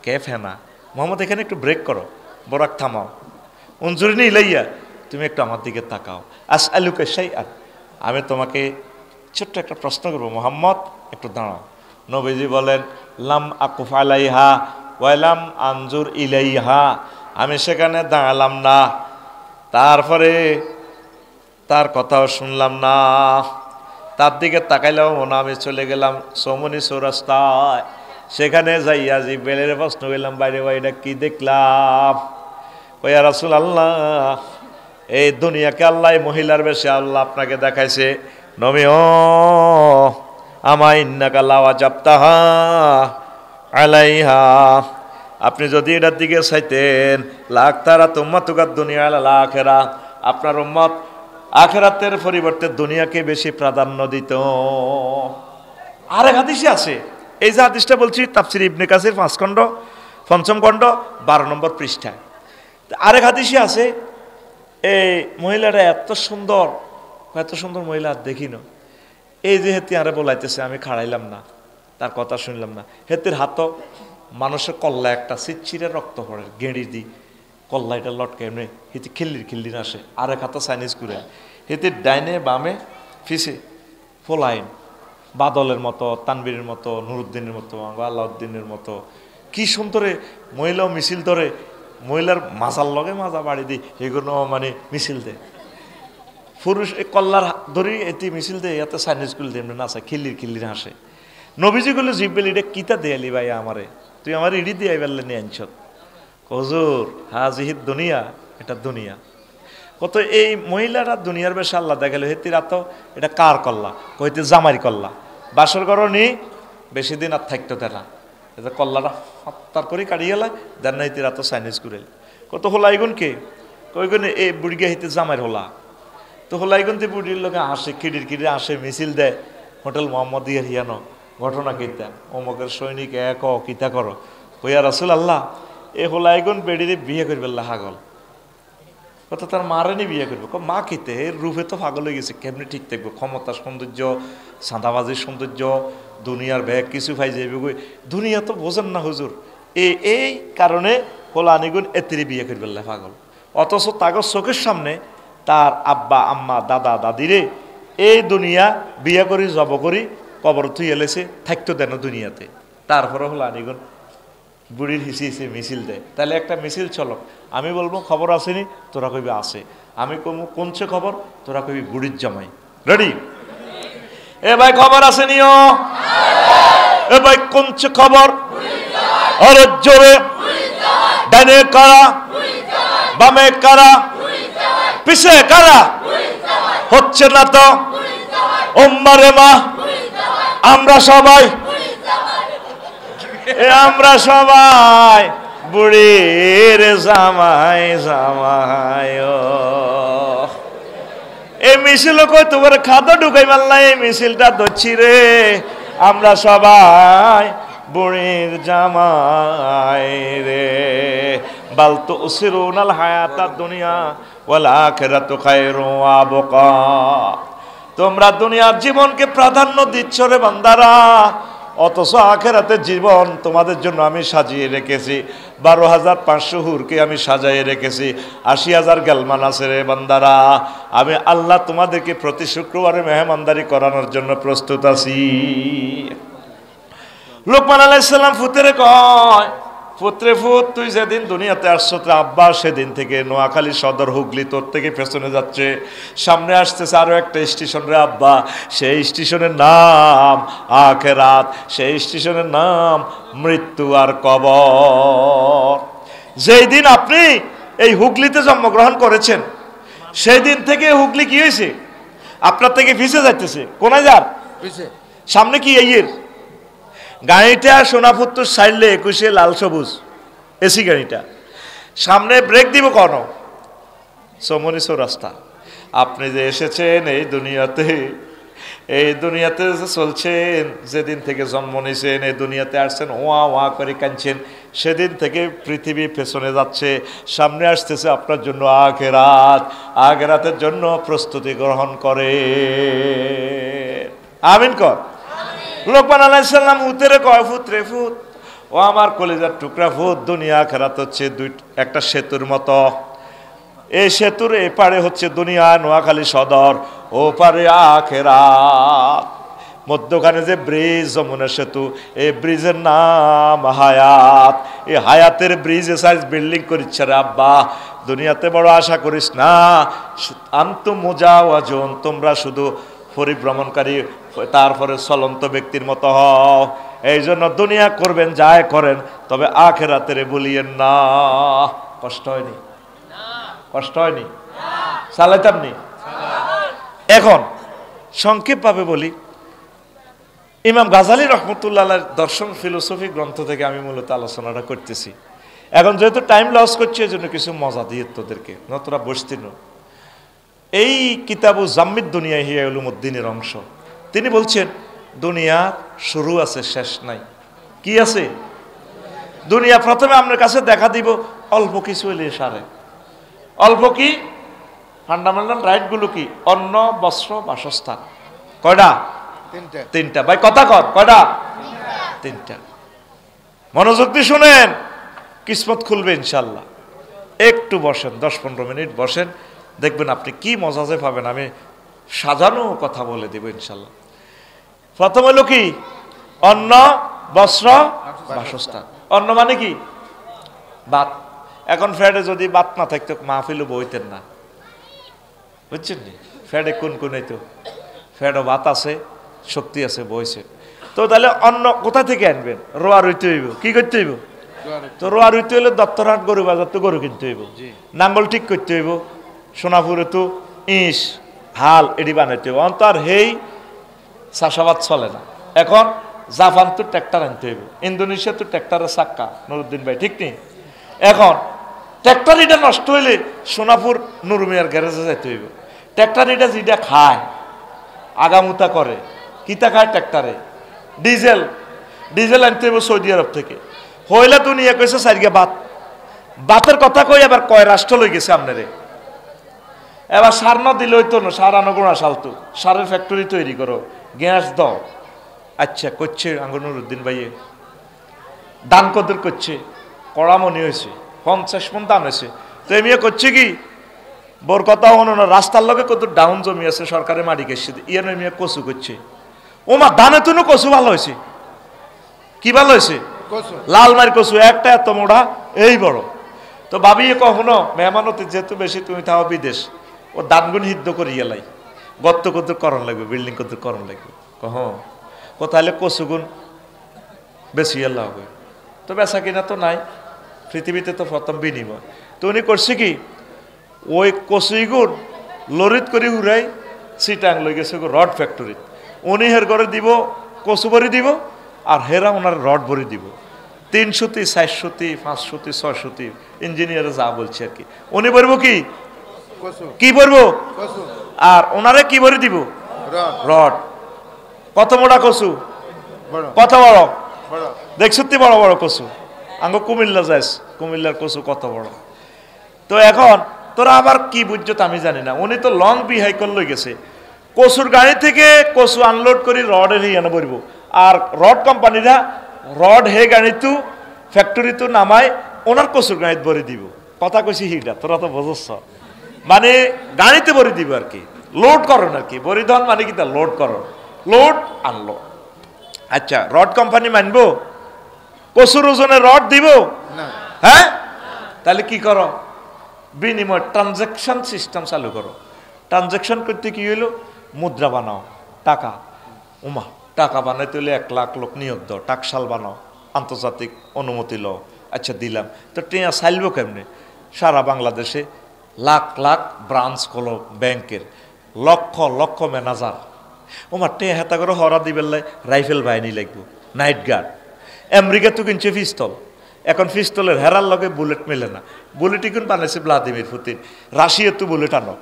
কে ফেনা মোহাম্মদ এখানে একটু ব্রেক করো, বরাক থামাও, উনজুরিনি ইলাইয়া তুমি একটু আমার দিকে তাকাও, আসআলুকা শাইআন আমি তোমাকে ছোট্ট একটা প্রশ্ন করবো মোহাম্মদ, একটু দাঁড়াও। নবীজি বলেন লাম আকুফ আলাইহা ওয়ালাম আনজুর ইলাইহা, আমি সেখানে দাঁড়ালাম না, তারপরে তার কথাও শুনলাম না, তার দিকে তাকাইলাম না, আমি চলে গেলাম সমনি চৌরাস্তায়। সেখানে যাইয়া জিব্রাইলের প্রশ্ন করলাম, বাইরে ভাই এটা কি দেখলাম? ইয়া রাসূলুল্লাহ, এই দুনিয়াকে আল্লাহ মহিলার বেশে আল্লাহ আপনাকে দেখাইছে। নবী, ও আমা ইন্নাকা লাওয়াজাবতাহা আলাইহা, আপনি যদি এটার দিকে চাইতেন, লাখ তারা তুম্মাতুকা দুনিয়া আলাল আখিরা, আপনার উম্মত আখিরাতের পরিবর্তে দুনিয়াকে বেশি প্রাধান্য দিত। আরেক হাদিসে আছে, এই যে হাদিসটা বলছি তাফসীর ইবনে কাসির 5 খণ্ড 5ম খণ্ড 12 নম্বর পৃষ্ঠায়। আরেক হাদিসে আছে, এই মহিলাটা এত সুন্দর মহিলা আর দেখি না। এই যে হেতি আরে বলাইতেছে, আমি খাড়াইলাম না, তার কথা শুনলাম না। হেতির হাতও মানুষের কল্লা একটা চিটচিরে রক্ত পড়ে, গেঁড়ি দি কল্লা এটা লটকে এমনি হেতি খিল্লির আসে। আরেক হাতও চাইনিজ করে, হেতির ডাইনে বামে ফিসে ফোলাইন, বাদলের মতো, তানবীরের মতো, নুরুদ্দিনের মতো, আলাউদ্দিনের মতো, কি সুন্দরে মহিলাও মিছিল ধরে, মহিলার মাজার লগে মাজা বাড়ি দিই, এগুলো মানে মিছিল দেয়। পুরুষ কল্লার ধরি এটি মিছিল দেয়, এত চাইনিজ গুলো দেয় নাচা, খিল্লির হাসে। নবীজি গুলো জিব্বেল, এটা কিতা দেয়ালি ভাই আমারে, তুই আমার ইডি দিয়ে বেললে নিয়ে আনছ। হুজুর হাজিহিদ দুনিয়া, এটা দুনিয়া। কত এই মহিলারা দুনিয়ার বেশে আল্লাহ দেখালো, হেতিরা তো এটা কার কল্লা, কইতে জামাই কল্লা, বাসর করো নি বেশি দিন আর থাকতো তেনা, এটা কল্লাটা হত্যার করে কাটিয়ে গেলায় দেন না, হেতিরা তো চাইনিজ করে। কত হলা এগুন কে কইগুন এই বুড়িকে হেতে জামাইর হলা, তো হলা এগুন তে বুড়ির লোকে হাসে, খিড়ির আসে, মিছিল দেয়, হোটেল মোহাম্মদ ইয়ার হিয়ানো ঘটনা কিতা, অমকের সৈনিক এক কিতা করো। কইয়া রাসূলুল্লাহ, এ হলা এগুন বেড়িরে বিয়ে করবে হাগল, কত তার মারেনি বিয়ে করবে। মা খেতে রূপে তো পাগল হয়ে গেছে, কেমনি ঠিক থাকবো, ক্ষমতা সৌন্দর্য, সাদাবাজির সৌন্দর্য, দুনিয়ার ব্যাগ কিছু পাই যাইবে, দুনিয়া তো বোঝেন না হুজুর। এই কারণে হলো আনিগুন এতিরি বিয়ে করবে পাগল। অথচ তাগর চোখের সামনে তার আব্বা আম্মা দাদা দাদিরে এই দুনিয়া বিয়ে করি জব করি কবর থুই এলেছে, থাকতো দেন দুনিয়াতে। তারপরে হলো আনিগুন বুড়ির হিসি মিছিল দেয়। তাহলে একটা মিছিল চলো, আমি বলবো খবর আসেনি, তোরা কইবি আসে, আমি কমু কোনছে খবর, তোরা কইবি বুড়ির জামাই। রেডি? এ ভাই খবর আসেনি? ও এ ভাই কোনছে খবর? আরে জোরে, ডানে কারা, বামে কারা, পিছে কারা, হচ্ছে না তো ওম্মারে মা, আমরা সবাই বুড়ির জামাই জামাই। এই মিছিল কই তোমার খাদ্য ঢুকাই মারলা, এই মিছিলটা ধরছি রে, আমরা সবাই বুড়ির জামাই রে। বাল তুসিরুনাল হায়াতাদ দুনিয়া ওয়াল আখিরাতু খায়রুন ওয়া আবকা, তোমরা দুনিয়ার জীবনকে প্রাধান্য দিচ্ছ রে বান্দারা, অথচ আখিরাতের জীবন তোমাদের জন্য আমি সাজিয়ে রেখেছি। 12,500 হুরকে আমি সাজাইয়ে রেখেছি, 80,000 গেলমান আছে রে বান্দারা। আমি আল্লাহ তোমাদেরকে প্রতি শুক্রবারে মেহমানদারি করানোর জন্য প্রস্তুত আছি। লোকমান আলাইহিস সালাম ফুতেরে কয়, পুত্রে ফুত, তুই যেদিন দুনিয়াতে আসছো তোর আব্বা সেদিন থেকে নোয়াখালী সদর হুগলি তোর থেকে পেছনে যাচ্ছে, সামনে আসতেছে আরো একটা স্টেশন রে আব্বা, সেই স্টেশনের নাম আখিরাত, সেই স্টেশনের নাম মৃত্যু আর কবর। যেই দিন আপনি এই হুগলিতে জন্মগ্রহণ করেছেন সেই দিন থেকে হুগলি কি হয়েছে, আপনার থেকে পিছে যাইতেছে। কোনায় যার সামনে কি এই গাড়িটা সোনাপুত্তর সাইডলে 21 লাল সবুজ এসি গাড়িটা, সামনে ব্রেক দিব কেন? সমনি রাস্তা। আপনি যে এসেছেন এই দুনিয়াতে চলছেন, যেদিন থেকে জন্ম নিয়েছেন এই দুনিয়াতে আসছেন, ওয়া ওয়া করে কাঁদছেন, সেদিন থেকে পৃথিবী পেছনে যাচ্ছে, সামনে আসতেছে আপনার জন্য আখিরাত, আখিরাতের জন্য প্রস্তুতি গ্রহণ করে। আমিন কর। লোকমান আলাইহিস সালাম উতেরে কয়, ফুতরে ফুত, ও আমার কলিজার টুকরা ফুত, দুনিয়া আখিরাত হচ্ছে একটা সেতুর মতো। এই সেতুর এপারে হচ্ছে দুনিয়া নোয়াখালী সদর, ও পারে আখিরাত। মধ্যখানে যে ব্রিজ যমুনা সেতু, এই ব্রিজের নাম হায়াত। এই হায়াতের ব্রিজে সাইজ বিল্ডিং করিচ্ছে রে আব্বা, দুনিয়াতে বড় আশা করিস না। আনতুম মুজাওয়াজুন, তোমরা শুধু পরিভ্রমণকারী, তারপরে চলন্ত ব্যক্তির মতো হও। এই জন্য দুনিয়া করবেন যাই করেন, তবে আখিরাতের বলিয়েন না। কষ্ট হয়নি? কষ্ট হয়নি? চালাইতাম নি? এখন সংক্ষেপভাবে বলি, ইমাম গাজালি রহমতুল্লাহ দর্শন ফিলোসফি গ্রন্থ থেকে আমি মূলত আলোচনাটা করতেছি। এখন যেহেতু টাইম লস করছি, এই জন্য কিছু মজা দিয়ে তোদেরকে, নতরা বসতিন। এই কিতাবু জাম্মিদ দুনিয়া হিয়া উলুমুদ্দিনের অংশ। তিনি বলছেন দুনিয়ার শুরু আছে, শেষ নাই। কি আছে? দুনিয়া প্রথমে আপনার কাছে দেখা দিব অল্প কিছু এলে সারে। অল্প কি? ফান্ডামেন্টাল রাইট গুলো কি? অন্ন, বস্ত্র, বাসস্থান। কয়টা? তিনটা। ভাই কথা কর, কয়টা? তিনটা। মনোযোগ দিয়ে শুনেন, কিসমত খুলবে ইনশাল্লাহ। একটু বসেন, 10-15 মিনিট বসেন, দেখবেন আপনি কি মজা যে পাবেন। আমি সাজানো কথা বলে দেব ইনশাল্লাহ। প্রথম হলো কি? অন্ন, বস্ত্র, বাসস্থান। অন্ন মানে কি? ভাত। এখন ফ্যাডে যদি ভাত না থাকতো মাহফিলও বইতেন না, বুঝছেন? ফ্যাডে কোন হইতো? ফ্যাডও ভাত আছে, শক্তি আছে, বইছে। তো তাহলে অন্ন কোথা থেকে আনবেন? রোয়া রইতে হইব। কি করতে হইব? তো রোয়া রইতে হইলে দত্তরহাট গরু বাজার তো গরু কিনতে হইব, নাঙ্গল ঠিক করতে হইব, সোনাপুরে তো ইঁশ হাল এটি বানাইতে হইব। অন্তর হেই চাষাবাদ চলে না। এখন জাপান তো ট্র্যাক্টর আনতে হইব, ইন্দোনেশিয়া তো ট্র্যাক্টরের চাক্কা, নুরুদ্দিন ভাই ঠিক নেই? এখন ট্র্যাক্টর এটা নষ্ট হইলে সোনাপুর নুরুমিয়ার গ্যারেজে যাইতে হইব। ট্র্যাক্টর এটা যেটা খায়, আগামুতা করে, কিতা খায় ট্র্যাক্টরে? ডিজেল। ডিজেল আনতে হইব সৌদি আরব থেকে। হইলে দুনিয়া কইছে সারিয়া বাত। বাতের কথা কই আবার কয় রাষ্ট্র লই গেছে আপনারে। এবার সার ন দিলে হইতো না, সার আনগুণা সালতো, সারের ফ্যাক্টরি তৈরি করো, গ্যাস দাও। আচ্ছা করছে আঙ্গনুরুদ্দিন ভাইয়ে, দান কদর করছে, কড়ামনি হয়েছে, 50 মন দাম হয়েছে। তো এমনি করছে কি? বোর কথা হনো না, রাস্তার লগে কত ডাউন জমি আছে, সরকারের মাটি গেছে, ইয়ে নয় মিয়া কচু করছে। ওমা দানে তুনো কচু ভালো হয়েছে। কি ভালো হয়েছে? লাল মারি কচু, একটা এত মোড়া, এই বড়। তো ভাবিয়ে কখনো মেহমানতে যেহেতু বেশি, তুমি থাও বিদেশ, ও দানগুন হিদ্ধ করি গেলাই, গত্ত কত করণ লাগবে, বিল্ডিং কত করণ লাগবে। কহ কোথায় কচুগুন বেশি এল্লা হবে। তো বেচা কিনা তো নাই, পৃথিবীতে তো প্রথম বিনিময়। তো উনি করছে কি? ওই কচুইগুন লরিত করে উড়াই সিটাং লই গেছে রড ফ্যাক্টরি। উনি হের করে দিব কচু ভরি দিব, আর হেরা ওনার রড ভরি দিব। 300টি, 400টি, 500টি, 600টি, ইঞ্জিনিয়ারে যা বলছে আর কি। উনি বলবো কি? কি বলবো? আর ওনারে কি ভরি দিব? রড। কত মোটা কচু? কত বড়? দেখছতি বড় বড় কচু। আঙ্গ কুমিল্লা যাইস, কুমিল্লার কচু কত বড়। তো এখন তোরা আবার কি বুঝছো আমি জানি না। উনি তো লং বিহাইকল লই গেছে, কচুর গাড়ি থেকে কচু আনলোড করে রডের হিয়ানো বলবো। আর রড কোম্পানিরা রড হে গাড়ি তু ফ্যাক্টরি তো নামায় ওনার কচুর গাড়িতে ভরে দিব। কথা কইছি হিটা, তোরা তো বুঝছ। মানে গাড়িতে ভরে দিব আর কি, লোড করন আর কি। বরিধন মানে কি? তা লোড করন, লোড আনলোড। আচ্ছা রড কোম্পানি মানবো? কচুর ওজনে রড দিব? হ্যাঁ, তাহলে কি করো? বিনিময় ট্রানজাকশন সিস্টেম চালু করো। ট্রানজাকশন করতে কি হইলো? মুদ্রা বানাও, টাকা। উমা টাকা বানাইতে হলে 1 লাখ লোক নিয়োগ দাও, টাকশাল বানাও, আন্তর্জাতিক অনুমতি লও। আচ্ছা দিলাম। তো টিয়া চাইলব কেমনে? সারা বাংলাদেশে লাখ লাখ ব্রাঞ্চ খোলো ব্যাংকের, লক্ষ লক্ষ ম্যানেজার। ওমার টিয়া হেতা করে হরা দিবেলাই রাইফেল বাহিনী লাগবো, নাইট গার্ড। আমেরিকা তো কিনছে পিস্তল। এখন পিস্তলের হেরার লগে বুলেট মেলে না। বুলেট এখন বানাইছে ভ্লাদিমির পুতিন। রাশিয়া তো বুলেট আনো।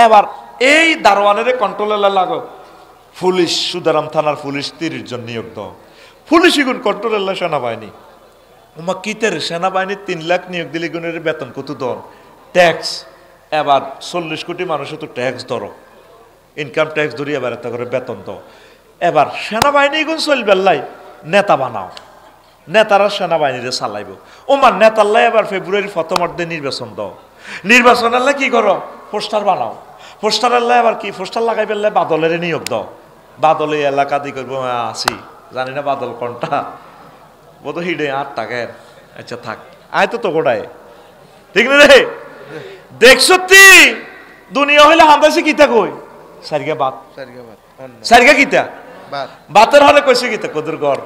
এবার এই দারোয়ানের কন্ট্রোলে লাগো। পুলিশ, সুদারাম থানার পুলিশ 30 জন নিয়োগ দাও। পুলিশ এখন কন্ট্রোলে সেনাবাহিনী। ওমা কিতের সেনাবাহিনী 3 লাখ নিয়োগ দিলে গুণের বেতন কত দন? ট্যাক্স। এবার 40 কোটি মানুষও তো ট্যাক্স ধরো, ইনকাম ট্যাক্স ধরি, এবার এত করে বেতন দাও। এবার সেনাবাহিনী গুণ চলবেল্লাই নেতা বানাও, নেতারা সেনাবাহিনীরে চালাইব। ওমার নেতাল্লাই এবার ফেব্রুয়ারি প্রথমার্ধে নির্বাচন দাও। নির্বাচন আল্লাহ কি করো? পোস্টার বানাও। পোস্টার আল্লাহ এবার কি? পোস্টার লাগাই ফেললে বাদলের নিয়োগ দাও। বাদলে এলাকা দি করবো, আসি জানি না বাদল কোনটা, বোধ হিডে 8 টাকার। আচ্ছা থাক, আয় তো গোটায় ঠিক না রে? দেখছো দুনিয়া হইলে হামদাসি কিতা কই? সারিগা বাত, সারিগা কিতা বাতের হলে কইছে কিতা? কদুর গড়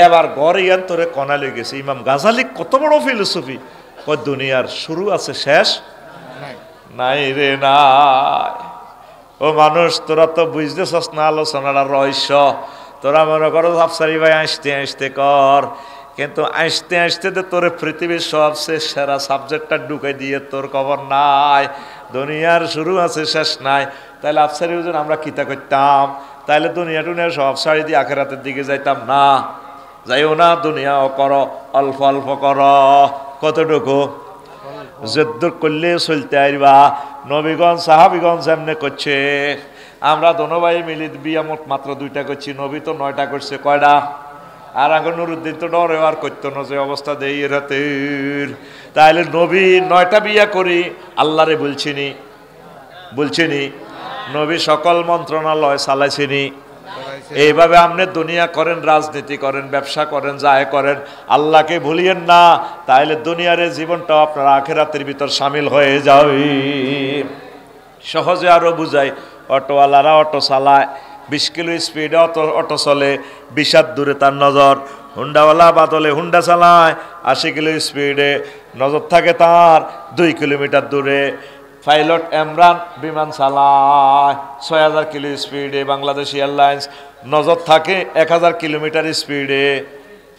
এবার ঘরে ইয়ান তোরে কনা লই গেছে। ইমাম গাজালি কত বড় ফিলোসফি, কয় দুনিয়ার শুরু আছে শেষ নাই রে নাই। ও মানুষ, তোরা তো বুঝতেছস না আলোচনার রহস্য। তোরা মনে করো আফসারি ভাই আসতে আসতে কর, কিন্তু আসতে আসতে তো তোর পৃথিবীর সবচেয়ে সেরা সাবজেক্টটা ঢুকে দিয়ে তোর খবর নাই। দুনিয়ার শুরু আছে শেষ নাই। তাহলে আফসারি হুজুর আমরা কিতা করতাম? তাহলে দুনিয়া টুনিয়া সব সারি দিয়ে আখেরাতের দিকে যাইতাম না। যাইও না, দুনিয়াও করো, অল্প অল্প করো। কতটুকু? যদ্দুর করলে চলতে আইবা। নবীগঞ্জ সাহাবিগঞ্জ এমনি করছে। আমরা দোনো ভাই মিলি বিয়া মাত্র 2টা করছি, নবী তো 9টা করছে। কয়টা? আর আগে নুরুদ্দিন তো ডরে আর করতো না, যে অবস্থা দেই রাতের। তাহলে নবী 9টা বিয়া করি আল্লাহরে বলছিনি? নবী সকল মন্ত্রণালয় চালাইছিনি? এইভাবে আপনি দুনিয়া করেন, রাজনীতি করেন, ব্যবসা করেন, যায় করেন, আল্লাহকে ভুলিয়েন না। তাহলে দুনিয়ার জীবনটাও আপনার আখেরাতের ভিতর সামিল হয়ে যাবে। সহজে আরো বুঝাই, অটোওয়ালারা অটো চালায়, 20 কিলো স্পিডে অটো চলে, 20 হাত দূরে তার নজর। হুন্ডাওয়ালা বাদলে হুন্ডা চালায়, 80 কিলো স্পিডে, নজর থাকে তার 2 কিলোমিটার দূরে। পাইলট ইমরান বিমান চালায় 6000 কিলো স্পিডে, বাংলাদেশ এয়ারলাইন্স নজর থাকে 1000 কিলোমিটার স্পিডে।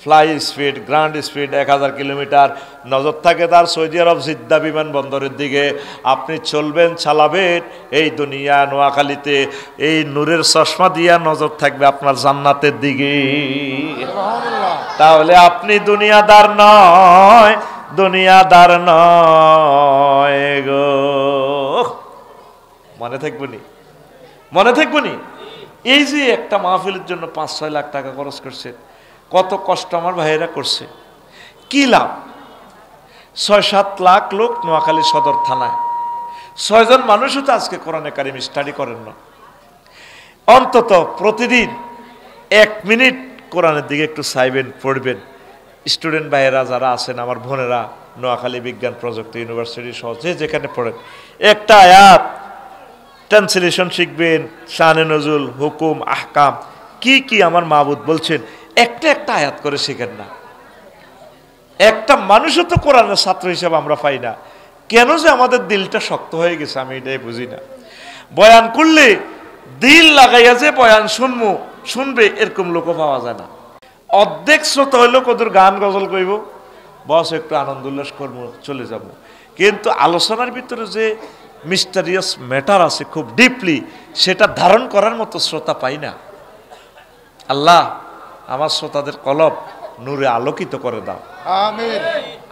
Fly speed, ground speed 1000 kilometre, নজর থাকে তার সৌদি আরব জিদ্দা বিমানবন্দরের দিকে। আপনি চলবেন, চালাবেন এই দুনিয়া নোয়াখালীতে, এই নূরের চশমা দিয়া নজর থাকবে আপনার জান্নাতের দিকে। তাহলে আপনি দুনিয়াদার নয় গো। মনে থাকবনি? এই যে একটা মাহফিলের জন্য 5-6 লাখ টাকা খরচ করছে, কত কষ্ট আমার ভাইয়েরা করছে, কি লাভ? 6-7 লাখ লোক নোয়াখালী সদর থানায়, 6 জন মানুষও তো আজকে কোরআনে কারিম স্টাডি করেন না। অন্তত প্রতিদিন 1 মিনিট কোরআনের দিকে একটু চাইবেন, পড়বেন। স্টুডেন্ট ভাইয়েরা যারা আছেন, আমার বোনেরা, নোয়াখালী বিজ্ঞান প্রযুক্তি ইউনিভার্সিটি সহ যেখানে পড়েন, একটা আয়াত ট্রান্সলেশন শিখবেন, শানে নজুল, হুকুম, আহকাম, কি আমার মাবুদ বলছেন, একটা আয়াত করে শিখেন না। একটা মানুষও তো কোরআনের ছাত্র হিসেবে আমরা পাই না। কেন যে আমাদের দিলটা শক্ত হয়ে গেছে আমি এটাই বুঝি না। বয়ান করলে দিল লাগাইয়া যে বয়ান শুনবে এরকম লোকও পাওয়া যায় না। অর্ধেক শ্রোতা হইলেও কদর গান গজল কইব, বস একটু আনন্দ উল্লাস করবো, চলে যাব। কিন্তু আলোচনার ভিতরে যে মিস্টারিয়াস ম্যাটার আছে খুব ডিপলি, সেটা ধারণ করার মতো শ্রোতা পাই না। আল্লাহ আমার শ্রোতাদের কলব নূরে আলোকিত করে দাও, আমিন।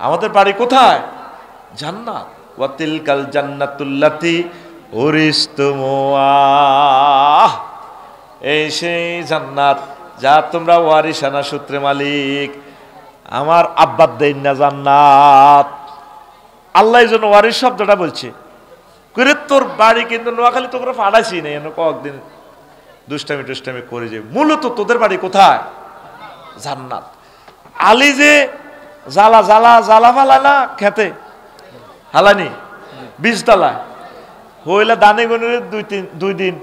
আমাদের বাড়ি কোথায়? জান্নাত। ওয়াতিলকাল জান্নাতুল্লাতি উরিসতুমুহা, এই সেই জান্নাত যা তোমরা ওয়ারিসানা সূত্রে মালিক। আমার আব্বার দেন না জান্নাত। আল্লাহ এই জন্য ওয়ারিস শব্দটা বলছে। করে তোর বাড়ি কিন্তু নোয়াখালী তোমরা ফাড়াইছি না, এনে কয়েকদিন দুষ্টামি করে যে, মূলত তোদের বাড়ি কোথায়? জান্নাত। আলী যে জ্বালা ফালা না খেতে হালানি, 20 তলায় হইলে দানে গনের 2 দিন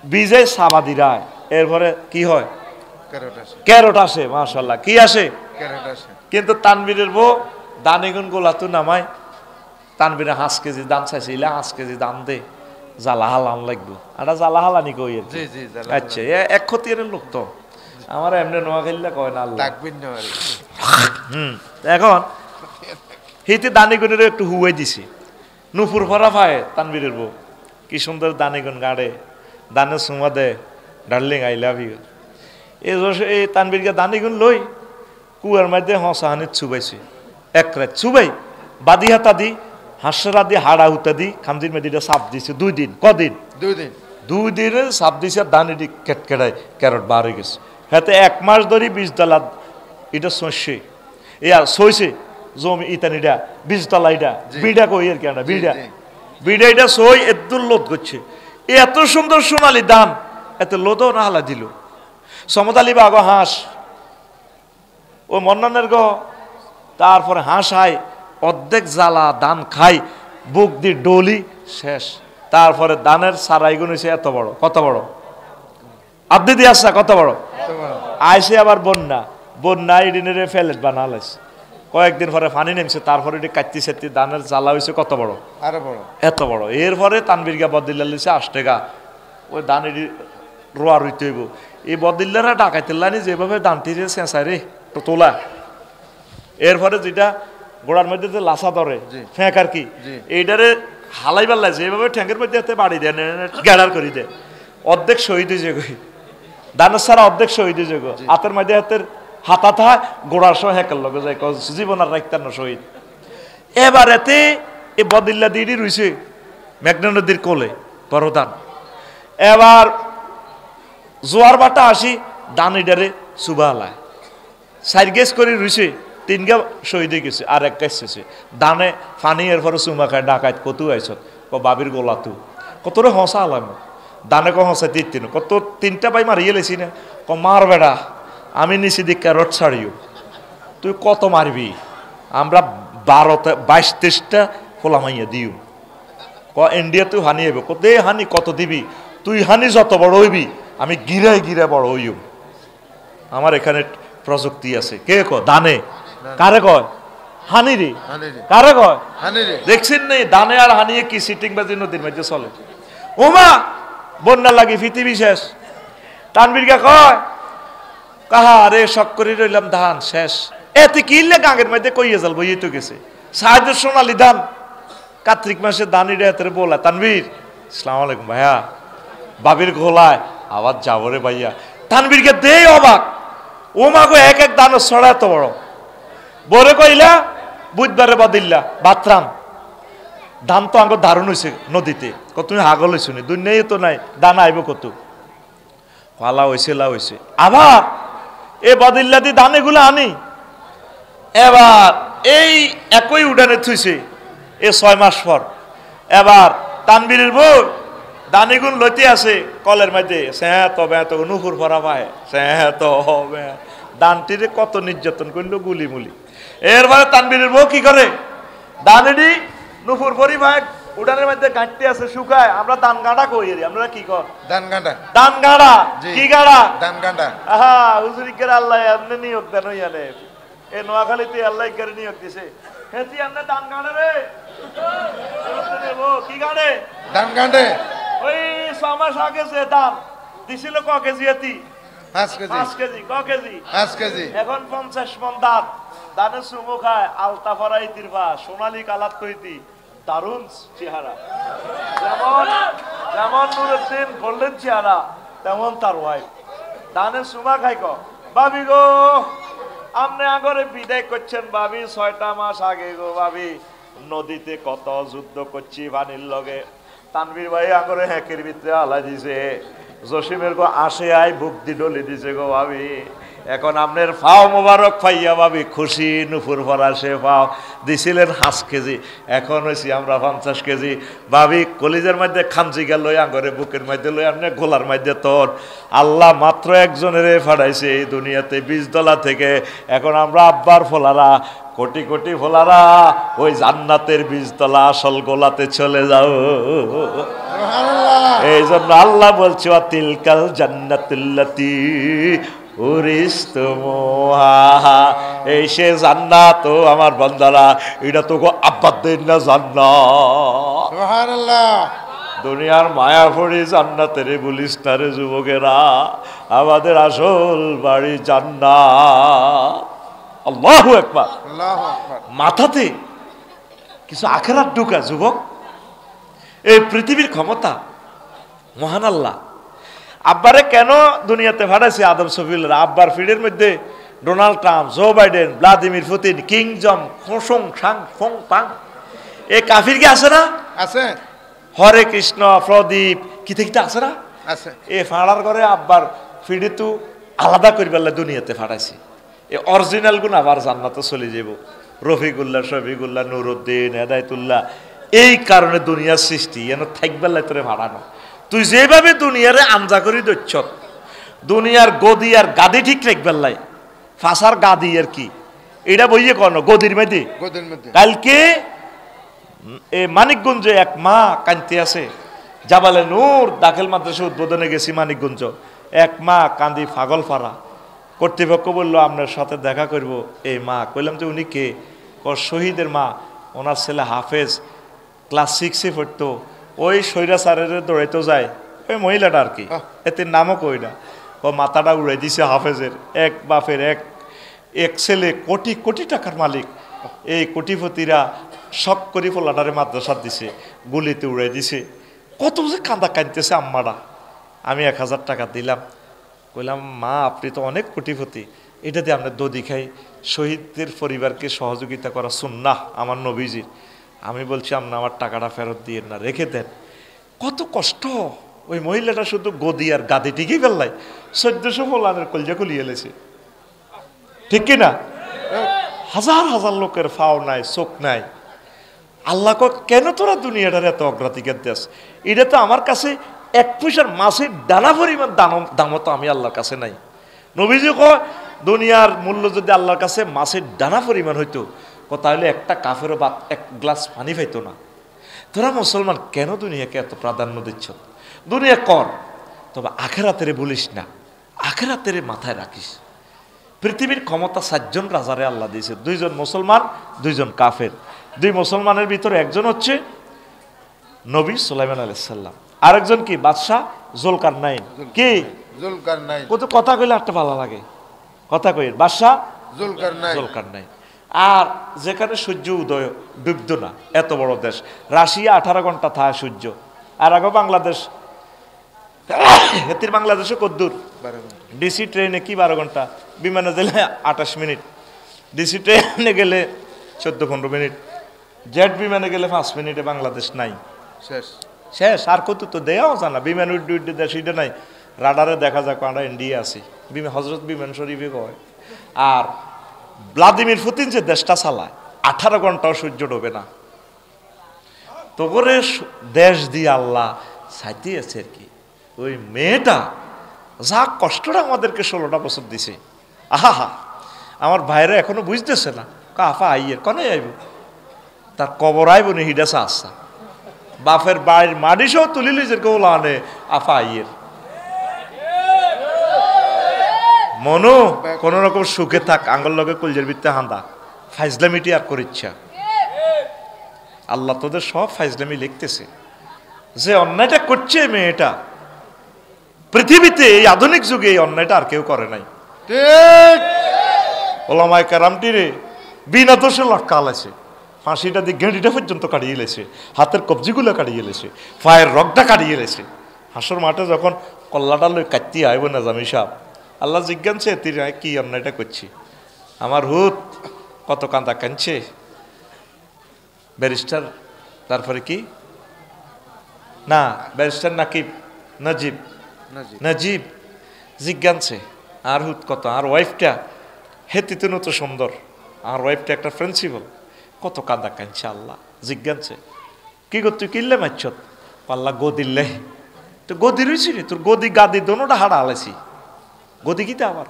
বীজে সাবাদি রায়, এরপরে কি হয়? ক্যারট আসে, মাশাআল্লাহ কি আসে? কিন্তু তানবীরের বউ দানিগুন গোলা তো নামায়, তানবীরে 5 কেজি দাম চাইছিল, 5 কেজি দাম দে, জ্বালা হালান লাগবো। আর জ্বালা হালানি কই? আচ্ছা, এক খতিয়ার লোক তো আমার এমনি নোয়াখালীলা কয় না আল্লাহ। এখন হিতে দানিগুনের একটু হুয়াই দিছি, নুপুর ভরা পায় তানবীরের বউ, কি সুন্দর দানিগুন গাড়ে, দানে সুমা দে, ডার্লিং আই লাভ ইউ। এই তানবীরকে দানিগুন লই কুয়ার মধ্যে হানিত চুবাইছে, এক রাত চুবাই বাদি হাতা দি হাঁসরা দি হাড়া হুতা দি খামজির মেদিটা সাপ দিছে 2 দিন। কদিন? 2 দিনে সাপ দিছে, দানিটি কেটকেটাই ক্যারট বার হয়ে গেছে। হাতে 1 মাস ধরে 20 তলা এটা শস্যে আর সইছে জমি ইতানিটা 20 তলা, এটা বিড়া কই এর কেন বিড়া এটা সই এদুল লোদ করছে। এত সুন্দর সোনালি দান, এত লোদও না হালা দিল। সমতালি বাগ হাঁস, ও মন্নানের গো, তারপরে হাঁস আয়, অর্ধেক জ্বালা দান খাই, বুক দিয়ে ডলি শেষ। তারপরে দানের সারাইগুন হয়েছে এত বড়, কত বড়? আদি দিয়ে আসা কত বড় কত বড় আইসে আবার বন্যা বন্যা ইডিনের ফ্ল্যাট বানালাইছে কয়েকদিন পরে পানি নেমছে তারপরে এটি কাটতি সেটি ধানের জ্বালা হয়েছে কত বড় আরো বড় এত বড় এরপরে তানবিরগা বদিল্লা লিছে 8 টাকা ওই ধান এটি রোয়া রইতে হইব এই বদিল্লারা ডাকাইতেলানি যেভাবে ধানটি চেঁচায় রে তোলা এরপরে যেটা গোড়ার মধ্যে যে লাসা ধরে ফেঁক আর কি এইটারে হালাইবার লাগছে এইভাবে ঠ্যাঙ্কের মধ্যে হাতে বাড়ি দেয় গেড়ার করে দেয় অর্ধেক শহীদ হয়েছে গই দানের সারা অর্ধেক শহীদ হয়েছে গো হাতের মধ্যে হাতের হাতা থা গোড়ার সহ হেকার লগে যায় জীবন আর রাখতেন না শহীদ এবার এতে এই বদিল্লা দিদি রইছে মেঘনা নদীর কোলে বড় দান এবার জোয়ার বাটা আসি দান এটারে সুবা হালায় সাইরগেস করে রইছে 3 গা শহীদ হয়ে গেছে আর 1 গাছে দানে ফানি এর পরে চুমা খায় ডাকাত কত আইস বাবির গোলা তু কতরে হসা আলাম দানে ক হসা দিন কত 3টা পাই মারিয়ে লেছি না ক মার বেড়া আমি নিচে দিকে রট ছাড়িও তুই কত মারবি আমরা 22-23টা খোলা মাইয়া দিও ক ইন্ডিয়া তুই হানি হইব কত হানি কত দিবি তুই হানি যত বড় হইবি আমি গিরায় গিরা বড় হইব আমার এখানে প্রযুক্তি আছে কে ক দানে কারে কয় হানি রে কারে কয় হানি রে দেখছেন নেই দানে আর হানিয়ে কি সিটিং বাজি নদীর মধ্যে চলে ওমা বন্যা লাগি পৃথিবী শেষ তানবীরকে কয় কাহা রে শক করে রইলাম ধান শেষ এতে কিনলে গাঙের মধ্যে কইয়ে যাল বইয়ে তো গেছে সাহায্য সোনালি ধান কার্তিক মাসে দানি রে বলা তানবীর আসসালামু আলাইকুম ভাইয়া বাবির গোলায় আবার যাবো রে ভাইয়া তানবীরকে দে অবাক ও মা গো এক দানো ছড়া এত বড় বরে কইলা বুধবারে বদিল্লা বাতরাম ধান তো আঙ্গ দারুণ হয়েছে নদীতে কত তুমি হাগল হয়েছো নি দুনিয়ায় তো নাই দানা আইব কত পালা হয়েছে লা হয়েছে আবার এ বদিল্লা দি ধান এগুলো আনি এবার এই একই উডানে থুইছে এ 6 মাস পর এবার তানবীরের বউ দানিগুন লইতে আছে কলের মধ্যে সে তবে এত নুপুর ভরা পায় সে তো হবে দানটিরে কত নির্যাতন করলো গুলিমুলি এরপরে তানবীরের বউ কি করে দানেডি নুপুর ভরি ভাই উডানের মধ্যে গাঁটতে আছে শুকায় আমরা দান গাঁড়া কই আমরা কি কর দান গাঁড়া কি গাঁড়া দান গাঁড়া আহা হুজুরিকের আল্লাহ আপনি নিয়োগ দেন ইয়ানে এ নোয়াখালীতে আল্লাহ করে নিয়োগ দিছে হেতি আপনি দান গাঁড়া রে কি গাঁড়ে দান গাঁড়ে ওই 6 মাস আগে যে দাম দিছিল ক কেজি এতি 5 কেজি 5 কেজি ক কেজি 5 কেজি এখন 50 মন দাম দানে সুমো খায় আলতা ফরাই তিরবা সোনালী কালাত কইতি দারুণ চেহারা যেমন যেমন নুরুদ্দিন গোল্ডেন চেহারা তেমন তার ওয়াইফ দানে সুমা খাই ক ভাবি গো আপনি আগরে বিদায় করছেন ভাবি 6টা মাস আগে গো ভাবি নদীতে কত যুদ্ধ করছি পানির লগে তানবীর ভাই আগরে হ্যাকের ভিতরে আলা দিছে জসিমের গো আসে আই বুক দি ডলি দিছে গো ভাবি এখন আপনার ফাও মোবারক পাইয়া ভাবি খুশি নুপুর ভরা সে ফাও দিছিলেন 5 কেজি এখন হয়েছি আমরা 50 কেজি ভাবি কলিজের মধ্যে খামচি গেল লই আঙ্গরে বুকের মধ্যে লই আপনি গোলার মধ্যে তোর আল্লাহ মাত্র একজনের ফাড়াইছে এই দুনিয়াতে 20 ডলার থেকে এখন আমরা আব্বার ফলারা কোটি কোটি ফলারা ওই জান্নাতের 20 তলা আসল গোলাতে চলে যাও এই জন্য আল্লাহ বলছে তিলকাল জান্নাতুল্লাতি উরিস্তমুহা এই সে জান্নাত ও আমার বান্দারা এটা তো আব্বাদের না জান্নাত সুবহানাল্লাহ দুনিয়ার মায়াভরি জান্নাতের বলিস না রে যুবকেরা আমাদের আসল বাড়ি জান্নাত আল্লাহু আকবার আল্লাহু আকবার মাথাতে কিছু আখেরাত ঢুকা যুবক এই পৃথিবীর ক্ষমতা মহান আল্লাহ আব্বারে কেন দুনিয়াতে পাঠাইছে আদম শফিউল্লাহ আব্বার ফিডের মধ্যে Donald Trump Joe Biden Vladimir Putin কিং জং খোসং সাং ফং পাং এই কাফির কি আছে না আছে হরে কৃষ্ণ প্রদীপ কিতে কিতে আছে না আছে এ ফাড়ার করে আব্বার ফিডে তো আলাদা করিবার দুনিয়াতে ফাটাইছে এই অরিজিনাল গুণ আবার জান্নাতে চলে যাব রফিকুল্লাহ শফিকুল্লাহ নুরুদ্দিন হেদায়তুল্লাহ এই কারণে দুনিয়ার সৃষ্টি এন থাকবার তোরে ভাড়ানো তুই যেভাবে দুনিয়ারে আঞ্জা করি দচ্ছ দুনিয়ার গদি আর গাদি ঠিক রাখবার লাই ফাঁসার গাদি আর কি এটা বইয়ে কন গদির মধ্যে কালকে এ মানিকগঞ্জে এক মা কানতে আছে জাবালে নূর দাখিল মাদ্রাসা উদ্বোধনে গেছি মানিকগঞ্জ, এক মা কান্দি পাগল পাড়া। কর্তৃপক্ষ বললো আপনার সাথে দেখা করব। এই মা কইলাম যে উনি কে? ওর শহীদের মা, ওনার ছেলে হাফেজ ক্লাস 6-এ পড়তো, ওই স্বৈরাচারের দৌড়াইতে যায় ওই মহিলাটা আর কি, এতে নামও কই না। ও মাথাটা উড়াই দিছে হাফেজের। এক বাপের এক ছেলে কোটি কোটি টাকার মালিক, এই কোটিপতিরা শখ করি ফোলাটারে মাদ্রাসা দিছে, গুলিতে উড়াই দিছে। কত যে কাঁদা কাঁদতেছে আম্মারা। আমি 1000 টাকা দিলাম, কইলাম মা আপনি তো অনেক কোটিপতি, এটা দিয়ে আমরা দধি খাই, শহীদদের পরিবারকে সহযোগিতা করা সুন্নাহ আমার নবীজির। আমি বলছি আপনি আমার টাকাটা ফেরত দিয়ে না, রেখে দেন। কত কষ্ট। ওই মহিলাটা শুধু গদি আর গাদি টিকেই ফেললাই 1400 ফলানের কলজা খুলিয়ে এলেছে, ঠিক কিনা? হাজার হাজার লোকের ফাও নাই, চোখ নাই। আল্লাহ কেন তোরা দুনিয়াটার এত অগ্রাধিকার দেশ? এটা তো আমার কাছে 1 পয়সার মাছের ডানা পরিমাণ দামও তো আমি আল্লাহর কাছে নাই। নবীজি কয় দুনিয়ার মূল্য যদি আল্লাহর কাছে মাছের ডানা পরিমাণ হইতো, তাহলে একটা কাফেরও বা 1 গ্লাস পানি পাইতো না। তোরা মুসলমান কেন দুনিয়াকে এত প্রাধান্য দিচ্ছ? দুনিয়া কর, তবে আখেরাতেরে বলিস না, আখেরাতেরে মাথায় রাখিস। পৃথিবীর ক্ষমতা 7 জন রাজারে আল্লাহ দিয়েছে, 2 জন মুসলমান 2 জন কাফের। 2 মুসলমানের ভিতরে একজন হচ্ছে নবী সুলাইমান আলাইহিস সালাম, আরেকজন কি বাদশাহ জুলকারনাইন। কি জুলকারনাইন? কত কথা কইলে একটা ভালো লাগে, কথা কই বাদশাহ জুলকারনাইন। আর যেখানে সূর্য উদয় ডুবত না, এত বড় দেশ রাশিয়া 18 ঘন্টা থাকে সূর্য, আর আগে বাংলাদেশ, হেতির বাংলাদেশে কদ্দূর? ডিসি ট্রেনে কি 12 ঘন্টা, বিমানে গেলে 28 মিনিট, ডিসি ট্রেনে গেলে 14-15 মিনিট, জেট বিমানে গেলে 5 মিনিটে বাংলাদেশ নাই, শেষ। আর কত তো দেয়াও জানা, বিমান উড্ডে দেশ এটা নাই। রাডারে দেখা যাক আমরা ইন্ডিয়া আছি, হজরত বিমান শরীফে কয়। আর ভ্লাদিমির পুতিন যে দেশটা চালায় 18 ঘন্টাও সূর্য ডোবে না। তো করে দেশ দিয়ে আল্লাহ সাইতিয়েছে আর কি। ওই মেয়েটা যা কষ্টটা আমাদেরকে 16টা বছর দিছে, আহা আমার ভাইরা এখনো বুঝতেছে না। কাফা আইয়ের কনে আইব, তার কবর আইব নি হিডাসা আসা, বাপের বাড়ির মাটি সহ তুলিলি যে কেউ আনে আফা আইয়ের। মনো কোন রকম সুখে থাক, আঙ্গল লগে কলজের ভিত্তে হান্দা ফাইজলামিটি আর করিচ্ছা। আল্লাহ তোদের সব ফাইজলামি লিখতেছে। যে অন্যায়টা করছে মেয়েটা, পৃথিবীতে এই আধুনিক যুগে এই অন্যায়টা আর কেউ করে নাই। ওলামায়ে কেরামটি রে বিনা দোষে লটকা আলাইছে, ফাঁসিটা দিয়ে গেঁড়িটা পর্যন্ত কাটিয়ে এলেছে, হাতের কবজিগুলো কাটিয়ে এলেছে, পায়ের রগটা কাটিয়ে এলেছে। হাসর মাঠে যখন কল্লাটা লই কাটতে আইব না জামি সাহেব, আল্লাহ জিজ্ঞানছে তুই কি অন্যায়টা করছি? আমার হুত কত কান্দা কাঁদছে। ব্যারিস্টার, তারপরে কি না ব্যারিস্টার নাজিব জিজ্ঞানছে আর হুত কত, আর ওয়াইফটা হেতিতে তো সুন্দর, আর ওয়াইফটা একটা প্রিন্সিপাল, কত কান্দা কাঁদছে। আল্লাহ জিজ্ঞানছে কি কর তুই কিনলে মারছ? পাল্লা গদিল্লে, তো গদি রয়েছি রে, তোর গদি গাদি দোনোটা হাড়া আলাইছি, গদি গীতে আবার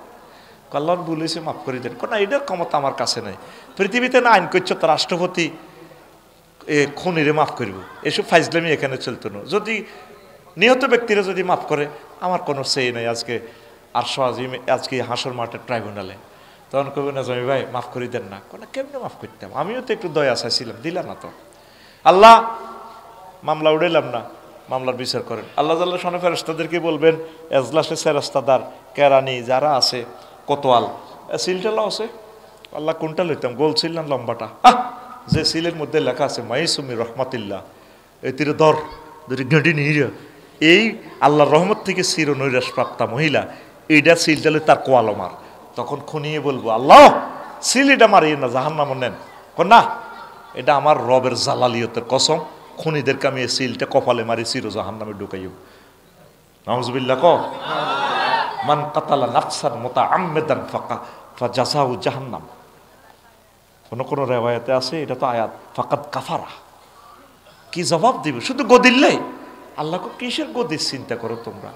কল্যাণ বলেছে মাফ করে দেন। না এটার ক্ষমতা আমার কাছে নাই, পৃথিবীতে না আইন করছো তো রাষ্ট্রপতি খুনিরে মাফ করব, এসব ফাইজলামি এখানে চলতো না। যদি নিহত ব্যক্তিরা যদি মাফ করে আমার কোনো সেই নাই। আজকে আজকে হাসর মাঠের ট্রাইব্যুনালে তখন কবে না জমি ভাই মাফ করে দেন না, কোনো কেমনে মাফ করতাম, আমিও তো একটু দয়া চাইছিলাম, দিলাম না তো। আল্লাহ মামলা উড়াইলাম না, মামলার বিচার করেন। আল্লাহ জাল্লাহ শানে ফেরেশতাদেরকে বলবেন এজলাসে ফেরেশতাদার কেরানি যারা আছে, কোতোয়াল সিলটালাও আছে, আল্লাহ কোনটা লইতাম, গোল সিল না লম্বাটা? যে সিলের মধ্যে লেখা আছে মাইসুমি রহমাতিল্লাহ, এই তীরে দর দুটি গেঁটি নিয়ে এই আল্লাহর রহমত থেকে চির নৈরাশ প্রাপ্তা মহিলা, এইটা সিলটালে তার কোয়ালমার। তখন খুনিয়ে বলবো আল্লাহ সিল এটা মারিয়ে না, জাহান্নাম নেন। না এটা আমার রবের জালালিয়তের কসম, খুনিদেরকে আমি এই সিলটা কপালে মারি চির জাহান্নামে ঢুকাইব। নাউজুবিল্লাহ। মান কাতালা নাফসান মুতাআম্মিদান ফাজাযাহু জাহান্নাম। কোন রেওয়ায়াতে আছে, এটা তো আয়াত, ফাকাদ কাফারা। কি জবাব দিব? শুধু গদিল্লাই আল্লাহকে কিসের গদির চিন্তা করো তোমরা?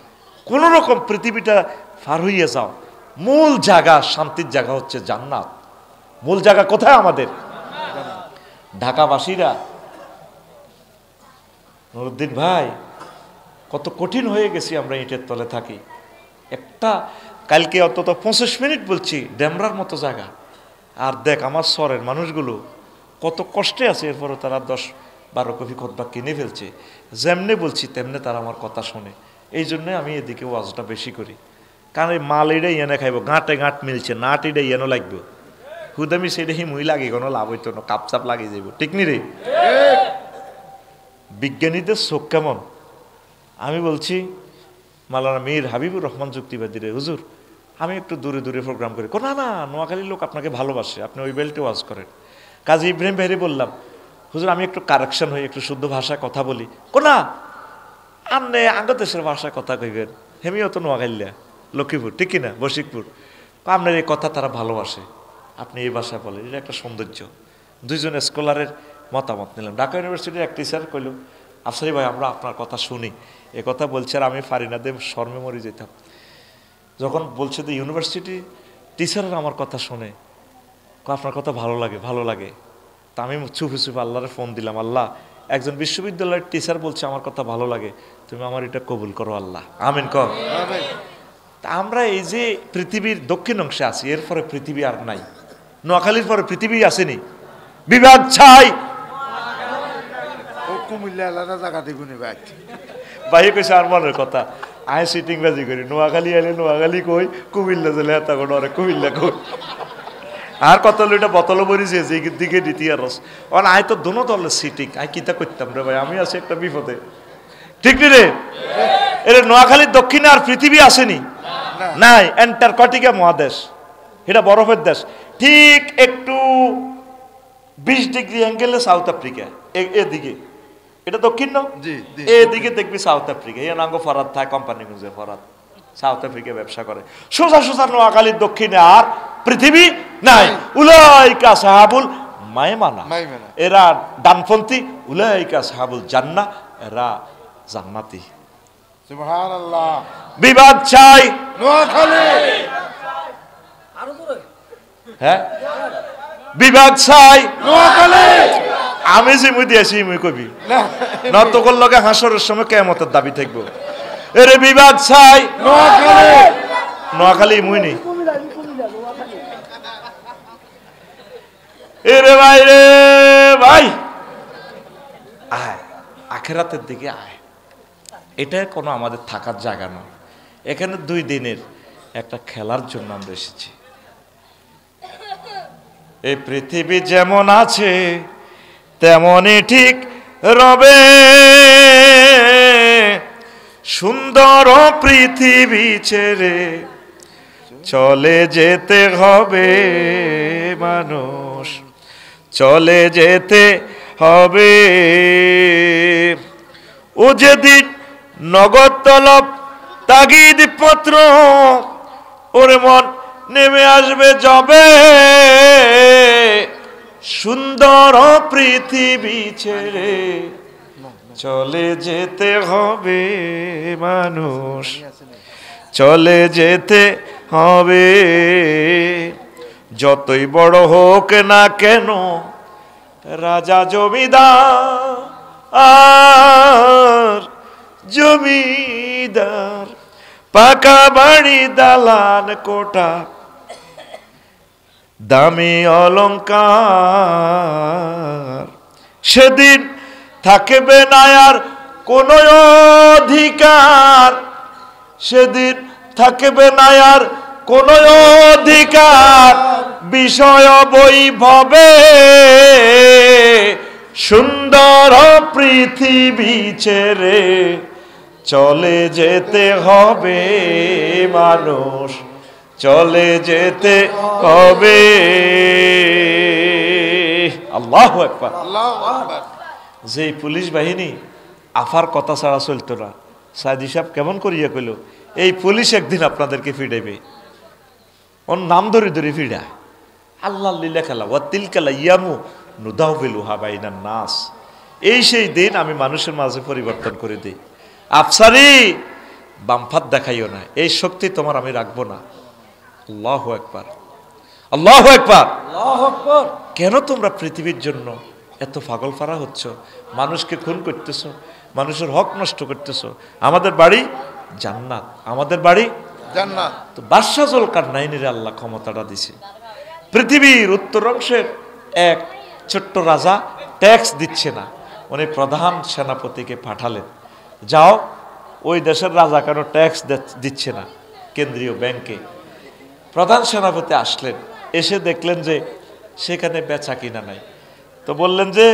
কোন রকম পৃথিবীটা পার হইয়ে যাও, মূল জায়গা শান্তির জায়গা হচ্ছে জান্নাত। মূল জায়গা কোথায় আমাদের? ঢাকাবাসীরা নুরুদ্দিন ভাই কত কঠিন হয়ে গেছি আমরা ইটের তলে থাকি। একটা কালকে অন্তত 25 মিনিট বলছি ড্যামরার মতো জায়গা, আর দেখ আমার শহরের মানুষগুলো কত কষ্টে আছে, এরপরও তারা 10-12 কপি খুতবা কিনে ফেলছে। যেমনে বলছি তেমনে তারা আমার কথা শোনে। এই জন্যে আমি এদিকে ওয়াজটা বেশি করি, কারণ এই মাল এটাই এনে খাইব, গাঁটে গাঁট মিলছে, নাট এটাই এনে লাগবে, হুদামি সেটাই মুই লাগে, কোনো লাভ হইতো না, কাপচাপ লাগিয়ে যাইব, ঠিক নি রে? বিজ্ঞানীদের চোখ কেমন? আমি বলছি মাওলানা মীর হাবিবুর রহমান যুক্তিবাদী রে, হুজুর আমি একটু দূরে দূরে প্রোগ্রাম করি। না না, নোয়াখালীর লোক আপনাকে ভালোবাসে, আপনি ওই বেল্টে ওয়াজ করেন। কাজী ইব্রাহিম ভাইরে বললাম, হুজুর আমি একটু কারেকশন হই, একটু শুদ্ধ ভাষায় কথা বলি। না আপনি আঙ্গ দেশের ভাষায় কথা কইবেন, হেমিও তো নোয়াখালীয়া, লক্ষ্মীপুর ঠিক কিনা, বশিকপুর, আপনার এই কথা তারা ভালোবাসে, আপনি এই ভাষায় বলেন, এটা একটা সৌন্দর্য। দুইজন স্কলারের মতামত নিলাম। ঢাকা ইউনিভার্সিটির এক টিচার কইল, আফসারি ভাই আমরা আপনার কথা শুনি, এ কথা বলছে, আর আমি ফারিনা দেব শর্মে মরে যেতাম যখন বলছে যে ইউনিভার্সিটি টিচাররা আমার কথা শোনে, আপনার কথা ভালো লাগে ভালো লাগে। তা আমি চুপে চুপে আল্লাহরে ফোন দিলাম, আল্লাহ একজন বিশ্ববিদ্যালয়ের টিচার বলছে আমার কথা ভালো লাগে, তুমি আমার এটা কবুল করো আল্লাহ, আমিন কর। তা আমরা এই যে পৃথিবীর দক্ষিণ অংশে আছি, এরপরে পৃথিবী আর নাই, নোয়াখালীর পরে পৃথিবী আসেনি, বিভাগ ছাই। কুমিল্লা আলাদা জায়গা দেখুন বাইরে কইছে আর মনের কথা, আয় সিটিং বাজি করি, নোয়াখালী আইলে নোয়াখালী কই, কুমিল্লা জেলে এত কোনো আরে কুমিল্লা কই, আর কত লইটা বোতল বরিছে যে দিকে দ্বিতীয় রস, অন আয় তো দোনো দলের সিটিং, আয় কিতা করতাম রে ভাই, আমি আছি একটা বিপদে, ঠিক নি রে? এর নোয়াখালীর দক্ষিণে আর পৃথিবী আসেনি, নাই, অ্যান্টার্কটিকা মহাদেশ, এটা বরফের দেশ, ঠিক একটু 20 ডিগ্রি অ্যাঙ্গেলে সাউথ আফ্রিকা, এদিকে এটা দক্ষিণ না, এদিকে দেখবি সাউথ আফ্রিকা, এই নাঙ্গ ফরাদ থাকে কোম্পানিগঞ্জে, ফরাদ সাউথ আফ্রিকা ব্যবসা করে, সোজা সোজা নোয়াখালীর দক্ষিণে আর পৃথিবী নাই। উলাইকা সাহাবুল মায়মানা, এরা ডানপন্থী, উলাইকা সাহাবুল জান্নাহ, এরা জান্নাতি। সুবহানাল্লাহ। বিবাদ চাই নোয়াখালী, হ্যাঁ বিভাগ চাই নোয়াখালী। আমি যে মুই দিয়েছি মুই কবি নতকল লগে হাসরের সময় কিয়ামতের দাবি থাকবো, এরে বিভাগ চাই নোয়াখালী, নোয়াখালী মুই নি, এরে ভাই রে ভাই, আয় আখেরাতের দিকে আয়, এটা কোনো আমাদের থাকার জায়গা নয়, এখানে 2 দিনের একটা খেলার জন্য আমরা এসেছি। এই পৃথিবী যেমন আছে তেমনই ঠিক রবে, সুন্দর পৃথিবী ছেড়ে চলে যেতে হবে মানুষ, চলে যেতে হবে। ও যেদিন নগদ তলব তাগিদ পত্র ওর মন নেমে আসবে যবে, সুন্দর পৃথিবী ছেড়ে চলে যেতে হবে মানুষ, চলে যেতে হবে। যতই বড় হোক না কেন রাজা জমিদার, জমিদার পাকা বাড়ি দালান কোটা দামি অলংকার, সেদিন থাকবে না আর কোন অধিকার, সেদিন থাকবে না আর কোন অধিকার বিষয় বৈভবে, সুন্দর পৃথিবী ছেড়ে চলে যেতে হবে মানুষ, চলে যেতে হবে। আল্লাহু আকবার। যে পুলিশ বাহিনী আফার কথা ছাড়া চলতো না, সাইদি সাহেব কেমন করিয়া কইল, এই পুলিশ একদিন আপনাদেরকে ফিডাইবে, ওর নাম ধরে ধরে ফিডা, আল্লাহ লীলা খেলা, ওয়াতিল খেলা ইয়ামু নুদাউবিলুহা বাইনান নাস, এই সেই দিন আমি মানুষের মাঝে পরিবর্তন করে দিই। আফসারি বামফাত দেখাইও না, এই শক্তি তোমার আমি রাখবো না। আল্লাহু আকবার, আল্লাহু আকবার, আল্লাহু আকবার। কেন তোমরা পৃথিবীর জন্য এত পাগল ফারা হচ্ছ, মানুষকে খুন করতেছ, মানুষের হক নষ্ট করতেছো। আমাদের বাড়ি জান্নাত, আমাদের বাড়ি জান্নাত। তো বাদশাহ জুলকারনাইনের আল্লাহ ক্ষমতাটা দিছে। পৃথিবীর উত্তর অংশের এক ছোট্ট রাজা ট্যাক্স দিচ্ছে না, উনি প্রধান সেনাপতিকে পাঠালেন, যাও ওই দেশের রাজা কেন ট্যাক্স দিচ্ছে না কেন্দ্রীয় ব্যাংকে। প্রধান সেনাপতি আসলেন, এসে দেখলেন যে সেখানে বেচা কিনা নাই। তো বললেন যে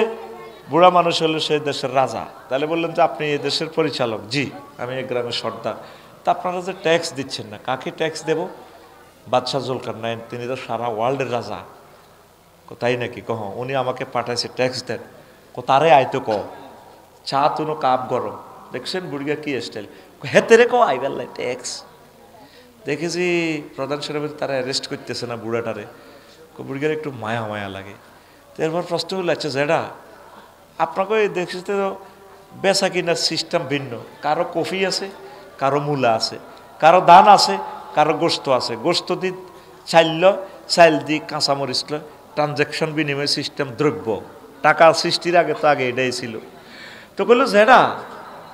বুড়া মানুষ হলো সেই দেশের রাজা, তাহলে বললেন যে আপনি এই দেশের পরিচালক। জি, আমি এই গ্রামের সর্দার। তা আপনারা যে ট্যাক্স দিচ্ছেন না, কাকে ট্যাক্স দেব? বাদশাহ জুলকারনাইন, তিনি তো সারা ওয়ার্ল্ডের রাজা। তাই নাকি? কহ, উনি আমাকে পাঠাইছে ট্যাক্স দেন। তারে আইতো ক চা তুনো কাপ গরম। দেখছেন বুড়িয়া কি স্টাইল, হেতে রে ক আইবার ট্যাক্স। দেখেছি প্রধান সেনাপতি তারা অ্যারেস্ট করতেছে না বুড়াটারে, বুড়িয়ার একটু মায়া মায়া লাগে। তো এরপর প্রশ্ন হলো, আচ্ছা যেটা আপনাকে দেখছি তো বেচা কিনার সিস্টেম ভিন্ন, কারো কফি আছে, কারো মূলা আছে, কারো ধান আছে, কারো গোস্ত আছে। গোস্ত দি চাইল দি কাঁচামরিচ ট্রানজ্যাকশন বিনিময় সিস্টেম, দ্রব্য টাকা সৃষ্টির আগে তো আগে এটাই ছিল। তো বললো যেটা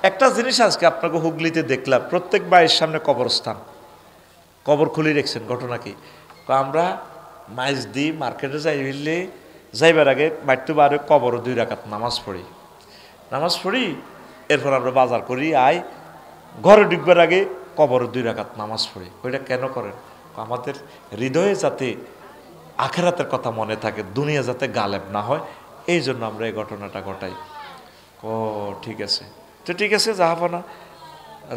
একটা জিনিস আজকে আপনাকে হুগলিতে দেখলাম, প্রত্যেক বাড়ির সামনে কবরস্থান, কবর খুলে রেখেছেন। ঘটনা কি? আমরা মাইজ দি মার্কেটে যাইবার আগে বাড়িতে বারে কবর 2 রাকাত নামাজ পড়ি, এরপর আমরা বাজার করি আই, ঘরে ঢুকবার আগে কবর 2 রাকাত নামাজ পড়ি। ওইটা কেন করেন? আমাদের হৃদয়ে যাতে আখেরাতের কথা মনে থাকে, দুনিয়া যাতে গালেব না হয়, এই জন্য আমরা এই ঘটনাটা ঘটাই। ও ঠিক আছে, তো ঠিক আছে জাহাপনা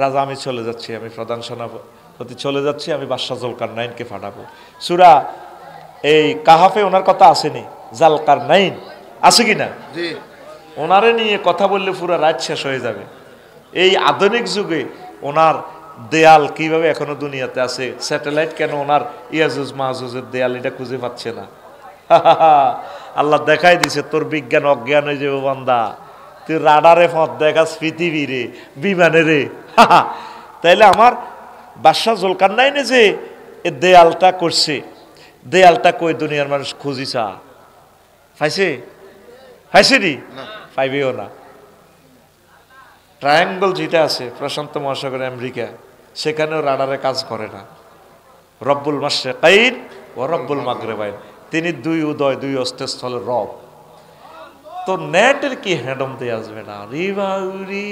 রাজা, আমি চলে যাচ্ছি, আমি প্রধান সেনাপতি চলে যাচ্ছি, আমি বাদশাহ জুলকারনাইনকে পাঠাবো। সূরা এই কাহাফে ওনার কথা আসেনি? জালকারনাইন আছে কিনা? জি। ওনারে নিয়ে কথা বললে পুরো রাত শেষ হয়ে যাবে। এই আধুনিক যুগে ওনার দেয়াল কিভাবে এখনো দুনিয়াতে আছে, স্যাটেলাইট কেন ওনার ইয়াজুজ মাহজুজের দেয়াল এটা খুঁজে পাচ্ছে না? আল্লাহ দেখাই দিছে, তোর বিজ্ঞান অজ্ঞান হয়ে যাবে বান্দা, তুই রাডারে পথ দেখাস পৃথিবীরে, বিমানে রে। তাইলে আমার বাদশাহ জুলকারনাইনে যে এ দেয়ালটা করছে, দেয়ালটা কই দুনিয়ার মানুষ খুঁজিছা পাইছে নি? পাইবেও না। ট্রায়াঙ্গল যেটা আছে প্রশান্ত মহাসাগর আমেরিকা, সেখানেও রাডারে কাজ করে না। রব্বুল মাশরিকাইন ও রব্বুল মাগরিবাইন, তিনি 2 উদয় 2 অস্তের স্থলের রব। তো নেটের কি হ্যাডম দিয়ে আসবে না? রিবাউরি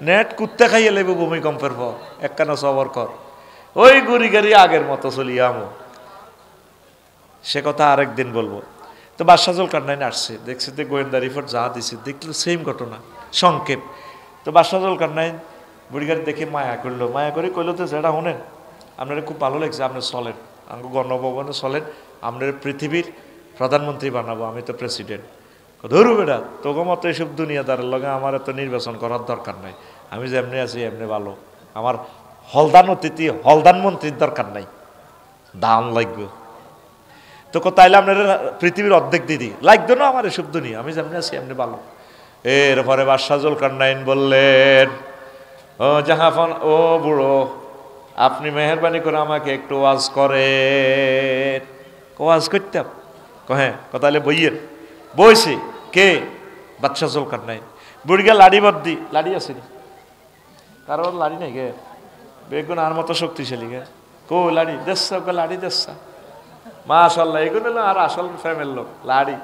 নেট কুত্তে খাইয়ে লেবে ভূমিকম্পের পর একখানা সবর কর, ওই গুড়ি গাড়ি আগের মতো চলি আমো। সে কথা আরেকদিন বলবো। তো বাদশাহ জুলকারনাইন আসছে, দেখছে যে গোয়েন্দা রিপোর্ট যা দিছে, দেখলো সেম ঘটনা সংক্ষেপ। তো বাদশাহ জুলকারনাইন বুড়িগাড়ি দেখে মায়া করলো, মায়া করে কইলো তো যেটা শোনেন, আপনারা খুব ভালো লাগছে, আপনি চলেন আমাকে গণভবনে চলেন, আপনার পৃথিবীর প্রধানমন্ত্রী বানাবো, আমি তো প্রেসিডেন্ট। ধরু বেটা তোকে মতো এইসব দুনিয়াদারের লগে আমার এত নির্বাচন করার দরকার নাই, আমি যে এমনি আছি এমনি ভালো, আমার হলদান অতিথি হলদান মন্ত্রীর দরকার নাই, দাম লাগবে। তো তাইলে আপনার পৃথিবীর অর্ধেক দিদি লাগতো না আমার এসব দুনিয়া, আমি যেমনি আছি এমনি ভালো। এরপরে বাদশাহ জুলকারনাইন বললেন, ও জাহাফন, ও বুড়ো, আপনি মেহরবানি করে আমাকে একটু ওয়াজ করেন। ওয়াজ করতাম? হ্যাঁ, তাহলে বইয়ের বইছে কে? বাদশাহ জুলকারনাইন। বুড়িগা লাড়ি বদ্দি, লাড়ি আছে কারণ লাড়ি নাই গে, বেগুন আর মতো শক্তিশালী গে, কো লাড়ি দেশা, লাড়ি দেশা, মাশাআল্লাহ, এগুলো আর আসল ফ্যামিলির লোক লাড়ি।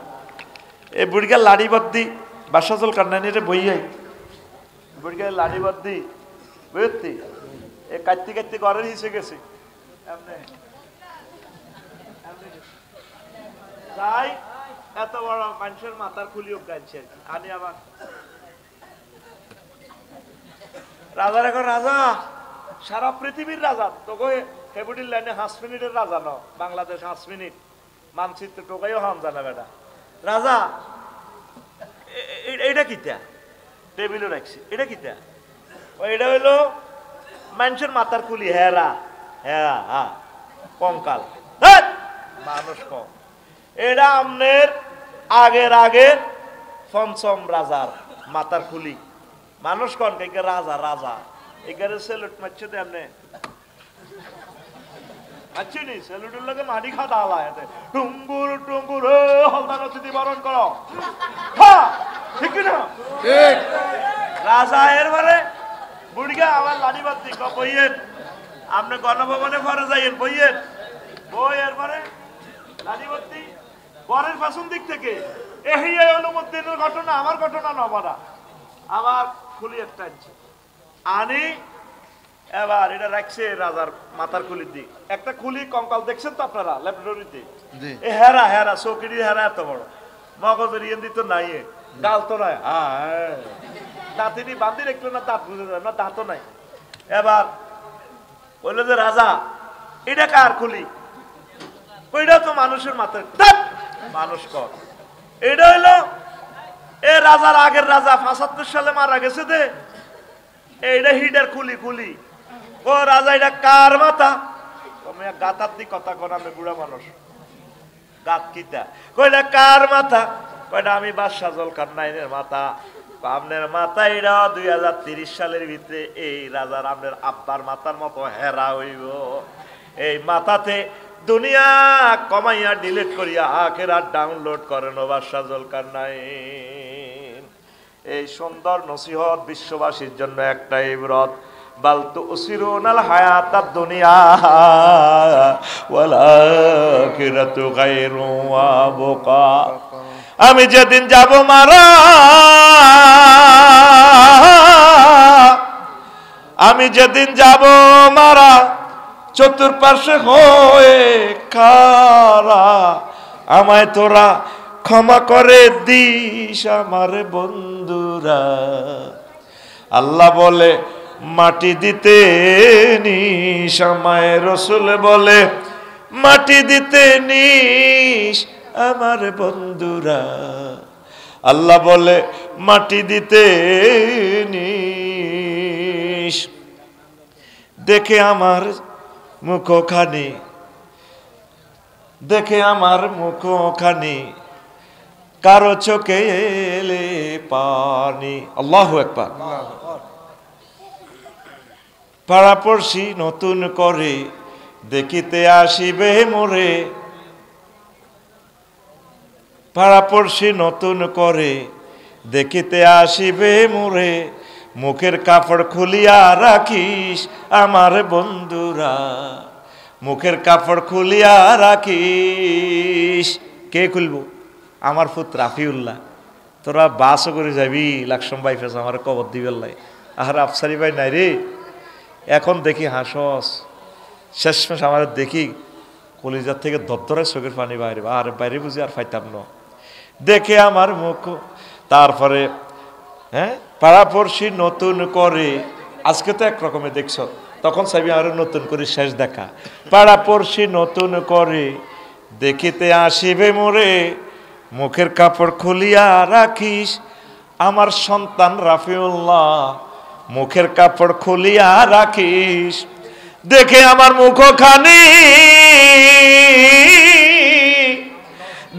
এই বুড়িগা লাড়ি বদ্দি বাদশাহ জুলকারনাইনের বইয়াই, বুড়িগা লাড়ি বদ্দি বুঝতি, এ কাটতে কাটতে ঘরের হিসে গেছে তাই এত বড় মানুষের মাথার খুলিও গাইছে আনি আবার রাজার। এখন রাজা সারা পৃথিবীর রাজা, তোকে হেবুডির লাইনে 5 মিনিটের রাজা ন, বাংলাদেশ 5 মিনিট মানচিত্র টোকাইও হাম জানা বেটা রাজা। এটা কিতা টেবিলে রাখছি, এটা কিতা? এটা হইলো মানুষের মাথার খুলি, হেরা হ্যাঁ কঙ্কাল, মানুষ কম। এটা আমনের আগের পঞ্চম রাজার মাথার খুলি, মানুষ কন কে রাজা রাজা এগারে সেলুট মারছে তেমনে আচ্ছা নি সেলুটের লগে মাটি খাওয়া দাওয়া এতে টুম্বুর টুম্বুর হলদার অতিথি বরণ করো, ঠিক না? ঠিক। রাজা এরবারে বুড়িগা আমার লাড়ি বাতি বইয়েন আপনি গণভবনে পরে যাইয়েন বইয়েন বই এরপরে লাড়ি বাতি পরের পাশন দিক থেকে এই অনুমুদ্দিনের ঘটনা আমার ঘটনা নবানা আমার খুলি একটা আনছে আনি এবার এটা রাখছে রাজার মাথার খুলির দিক একটা খুলি কঙ্কাল দেখছেন তো আপনারা ল্যাবরেটরিতে এ হেরা হেরা চৌকিরি হেরা এত বড় মগজের ইয়ে দিত নাই গাল তো নাই দাঁতিনি বান্ধি রাখলো না দাঁত বুঝে যায় না দাঁতও নাই এবার বললো যে রাজা এটা কার খুলি ওইটা তো মানুষের মাথায় মানুষ কর এটা হইলো এ রাজার আগের রাজা ৭৫ সালে মারা গেছে দে এইটা হিডের খুলি খুলি ও রাজা এটা কার মাথা তুমি গাতার দিক কথা কর আমি বুড়া মানুষ গাত কিতা কইটা কার মাথা কয়টা আমি বাদশাহ জুলকারনাইনের মাথা আপনার মাথা এটা ২০৩০ সালের ভিতরে এই রাজার আপনার আব্বার মাথার মতো হেরা হইব এই মাথাতে দুনিয়া কমাইয়া ডিলিট করিয়া আখেরাত ডাউনলোড করেন বাদশাহ জুলকারনাইন এই সুন্দর নসিহত বিশ্ববাসীর জন্য একটা ইবরত বাল তুসিরুনাল হায়াতাদ দুনিয়া ওয়াল আখিরাতু গায়রু ওয়া বুকা আমি যেদিন যাব মারা আমি যেদিন যাব মারা চতুর্পার্শ্বে হয়ে খারা আমায় তোরা ক্ষমা করে দিস আমার বন্ধুরা আল্লাহ বলে মাটি দিতে নিস আমায় রসুল বলে মাটি দিতে নিস আমার বন্ধুরা আল্লাহ বলে মাটি দিতে নিস দেখে আমার মুখখানি দেখে আমার মুখখানি কারো চোখে এলে পানি আল্লাহু আকবার পাড়াপড়শি নতুন করে দেখিতে আসিবে মোরে পাড়াপড়শি নতুন করে দেখিতে আসিবে মোরে মুখের কাপড় খুলিয়া রাখিস আমার বন্ধুরা মুখের কাপড় খুলিয়া রাখিস কে খুলবো আমার পুত্র রাফিউল্লাহ তোরা বাসও করে যাবি লাকসম বাইফেস আমার কবর দিবে লাই আর আফসারি ভাই নাই রে এখন দেখি হাসস শেষমেশ আমার দেখি কলিজার থেকে দরদরে চোখের পানি বাইরে আর বাইরে বুঝি আর ফাইতাম না দেখে আমার মুখ তারপরে হ্যাঁ পাড়াপড়শি নতুন করে আজকে তো একরকমের দেখছ তখন চাইবি আরো নতুন করে শেষ দেখা পাড়াপড়শি নতুন করে দেখিতে আসিবে মোরে মুখের কাপড় খুলিয়া রাখিস আমার সন্তান রাফিউল্লাহ মুখের কাপড় খুলিয়া রাখিস দেখে আমার মুখখানি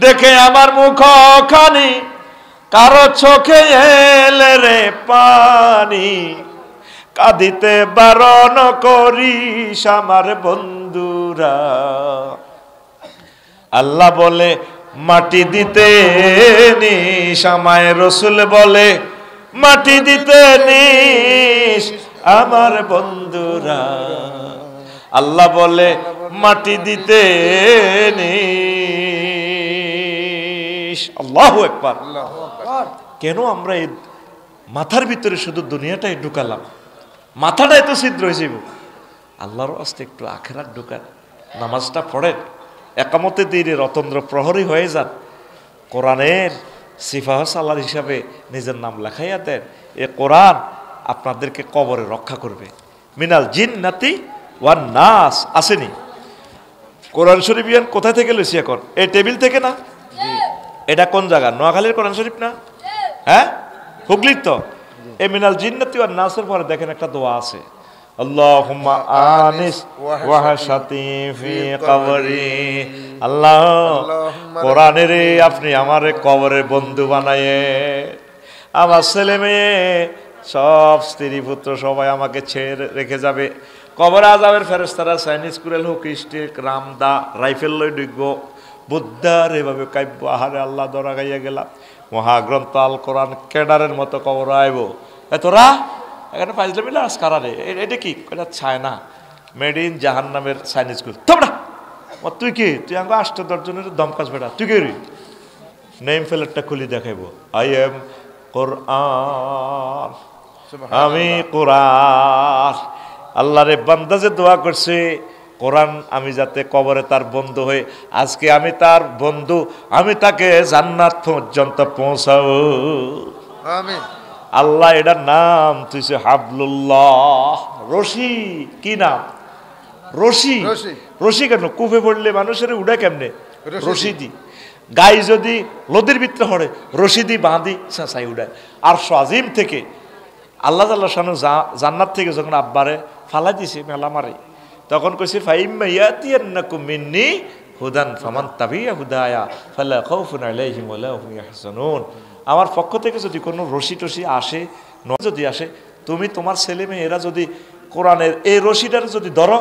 দেখে আমার মুখখানি কারো চোখে এলে রে পানি কাঁদিতে বারণ করিস আমার বন্ধুরা আল্লাহ বলে মাটি দিতে নিস আমায় রসুল বলে মাটি দিতে নিস আমার বন্ধুরা আল্লাহ বলে মাটি দিতে নিস আল্লাহু আকবার কেন আমরা এই মাথার ভিতরে শুধু দুনিয়াটাই ঢুকালাম মাথাটাই তো ছিদ্র হয়ে যাব আল্লাহর আস্তে একটু আখেরাত ঢুকান নামাজটা পড়েন একামতে দিনে রতন্দ্র প্রহরী হয়ে যান কোরআনের সিফাহ সালার হিসাবে নিজের নাম লেখাইয়া দেন এ কোরআন আপনাদেরকে কবরে রক্ষা করবে মিনাল জিন্নাতি ওয়ান নাস আসেনি কোরআন শরীফ ইয়ান কোথা থেকে লইছি এখন এই টেবিল থেকে না এটা কোন জায়গা নোয়াখালীর কোরআন শরীফ না হ্যাঁ হুগলির তো এই মিনাল জিন্নাতি ওয়ান নাসের পরে দেখেন একটা দোয়া আছে আল্লাহুম্মা আনিস ওয়াহশাতি ফি কবরি আল্লাহ কোরআনের আপনি আমার কবরের বন্ধু বানায়ে আমার ছেলে মেয়ে সব স্ত্রী পুত্র সবাই আমাকে ছেড়ে রেখে যাবে কবর আযাবের ফেরেশতারা চাইনিজ কুরেল হোক স্টিক রামদা রাইফেল লই ঢুকবো বুদ্ধার এভাবে কাব্য আহারে আল্লাহ দরা গাইয়া গেলাম মহাগ্রন্থ আল কোরআন কেডারের মতো কবর আইব তোরা এখানে ফাইজলে মিলে আজ কারারে এটা কি এটা চায়না মেড ইন জাহান্নামের চাইনিজ স্কুল তোমরা তুই কি তুই আমাকে 8-10 জনের দমকাস বেটা তুই কে রে নেম ফেলারটা খুলি দেখাইবো আই এম কোরআন আমি কোরআন আল্লাহ রে বান্দা যে দোয়া করছে কোরআন আমি যাতে কবরে তার বন্ধু হয়ে আজকে আমি তার বন্ধু আমি তাকে জান্নাত পর্যন্ত পৌঁছাবো আমিন আল্লাহ এটার নাম তুই হাবলুল্লাহ রশি কি নাম রশি রশি কেন কুফে পড়লে মানুষের উড়ে কেমনে রশি দি গাই যদি নদীর ভিতরে হড়ে রশি দি বাঁধি চাই উড়ায় আর আজিম থেকে আল্লাহ তাআলা শানু জান্নাত থেকে যখন আব্বারে ফালা দিছে মেলা মারে তখন কইছে ফাইম্মা ইয়াতিয়ান্নাকুম মিন্নি হুদান ফামান তাবিয়া হুদায়া ফালা খাউফুন আলাইহিম ওয়ালা হুম ইয়াহজানুন আমার পক্ষ থেকে যদি কোনো রশি টশি আসে যদি আসে তুমি তোমার ছেলে মেয়ে এরা যদি কোরআনের এই রশিটার যদি ধরো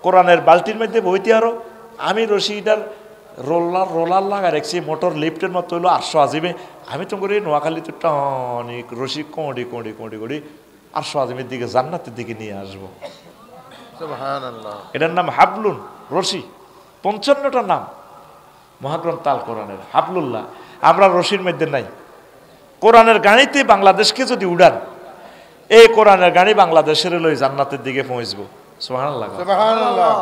কোরআনের বালতির মধ্যে বইতে আরো আমি রশিটার রোলার লাগা রাখছি মোটর লিফটের মতো হইলো 800 আজিমে আমি তো করে নোয়াখালীতে টনিক রশি কোঁড়ি কোঁড়ি কোঁড়ি কোঁড়ি 800 আজিমের দিকে জান্নাতের দিকে নিয়ে আসবো সুবহানাল্লাহ এটার নাম হাবলুন রশি 55টা নাম মহাগ্রন্থ আল কোরআনের হাবলুল্লাহ আমরা রশির মধ্যে নাই কোরআনের গাড়িতে বাংলাদেশকে যদি উড়ান এই কোরআনের গাড়ি বাংলাদেশের লই জান্নাতের দিকে পৌঁছবো সুবহানাল্লাহ সুবহানাল্লাহ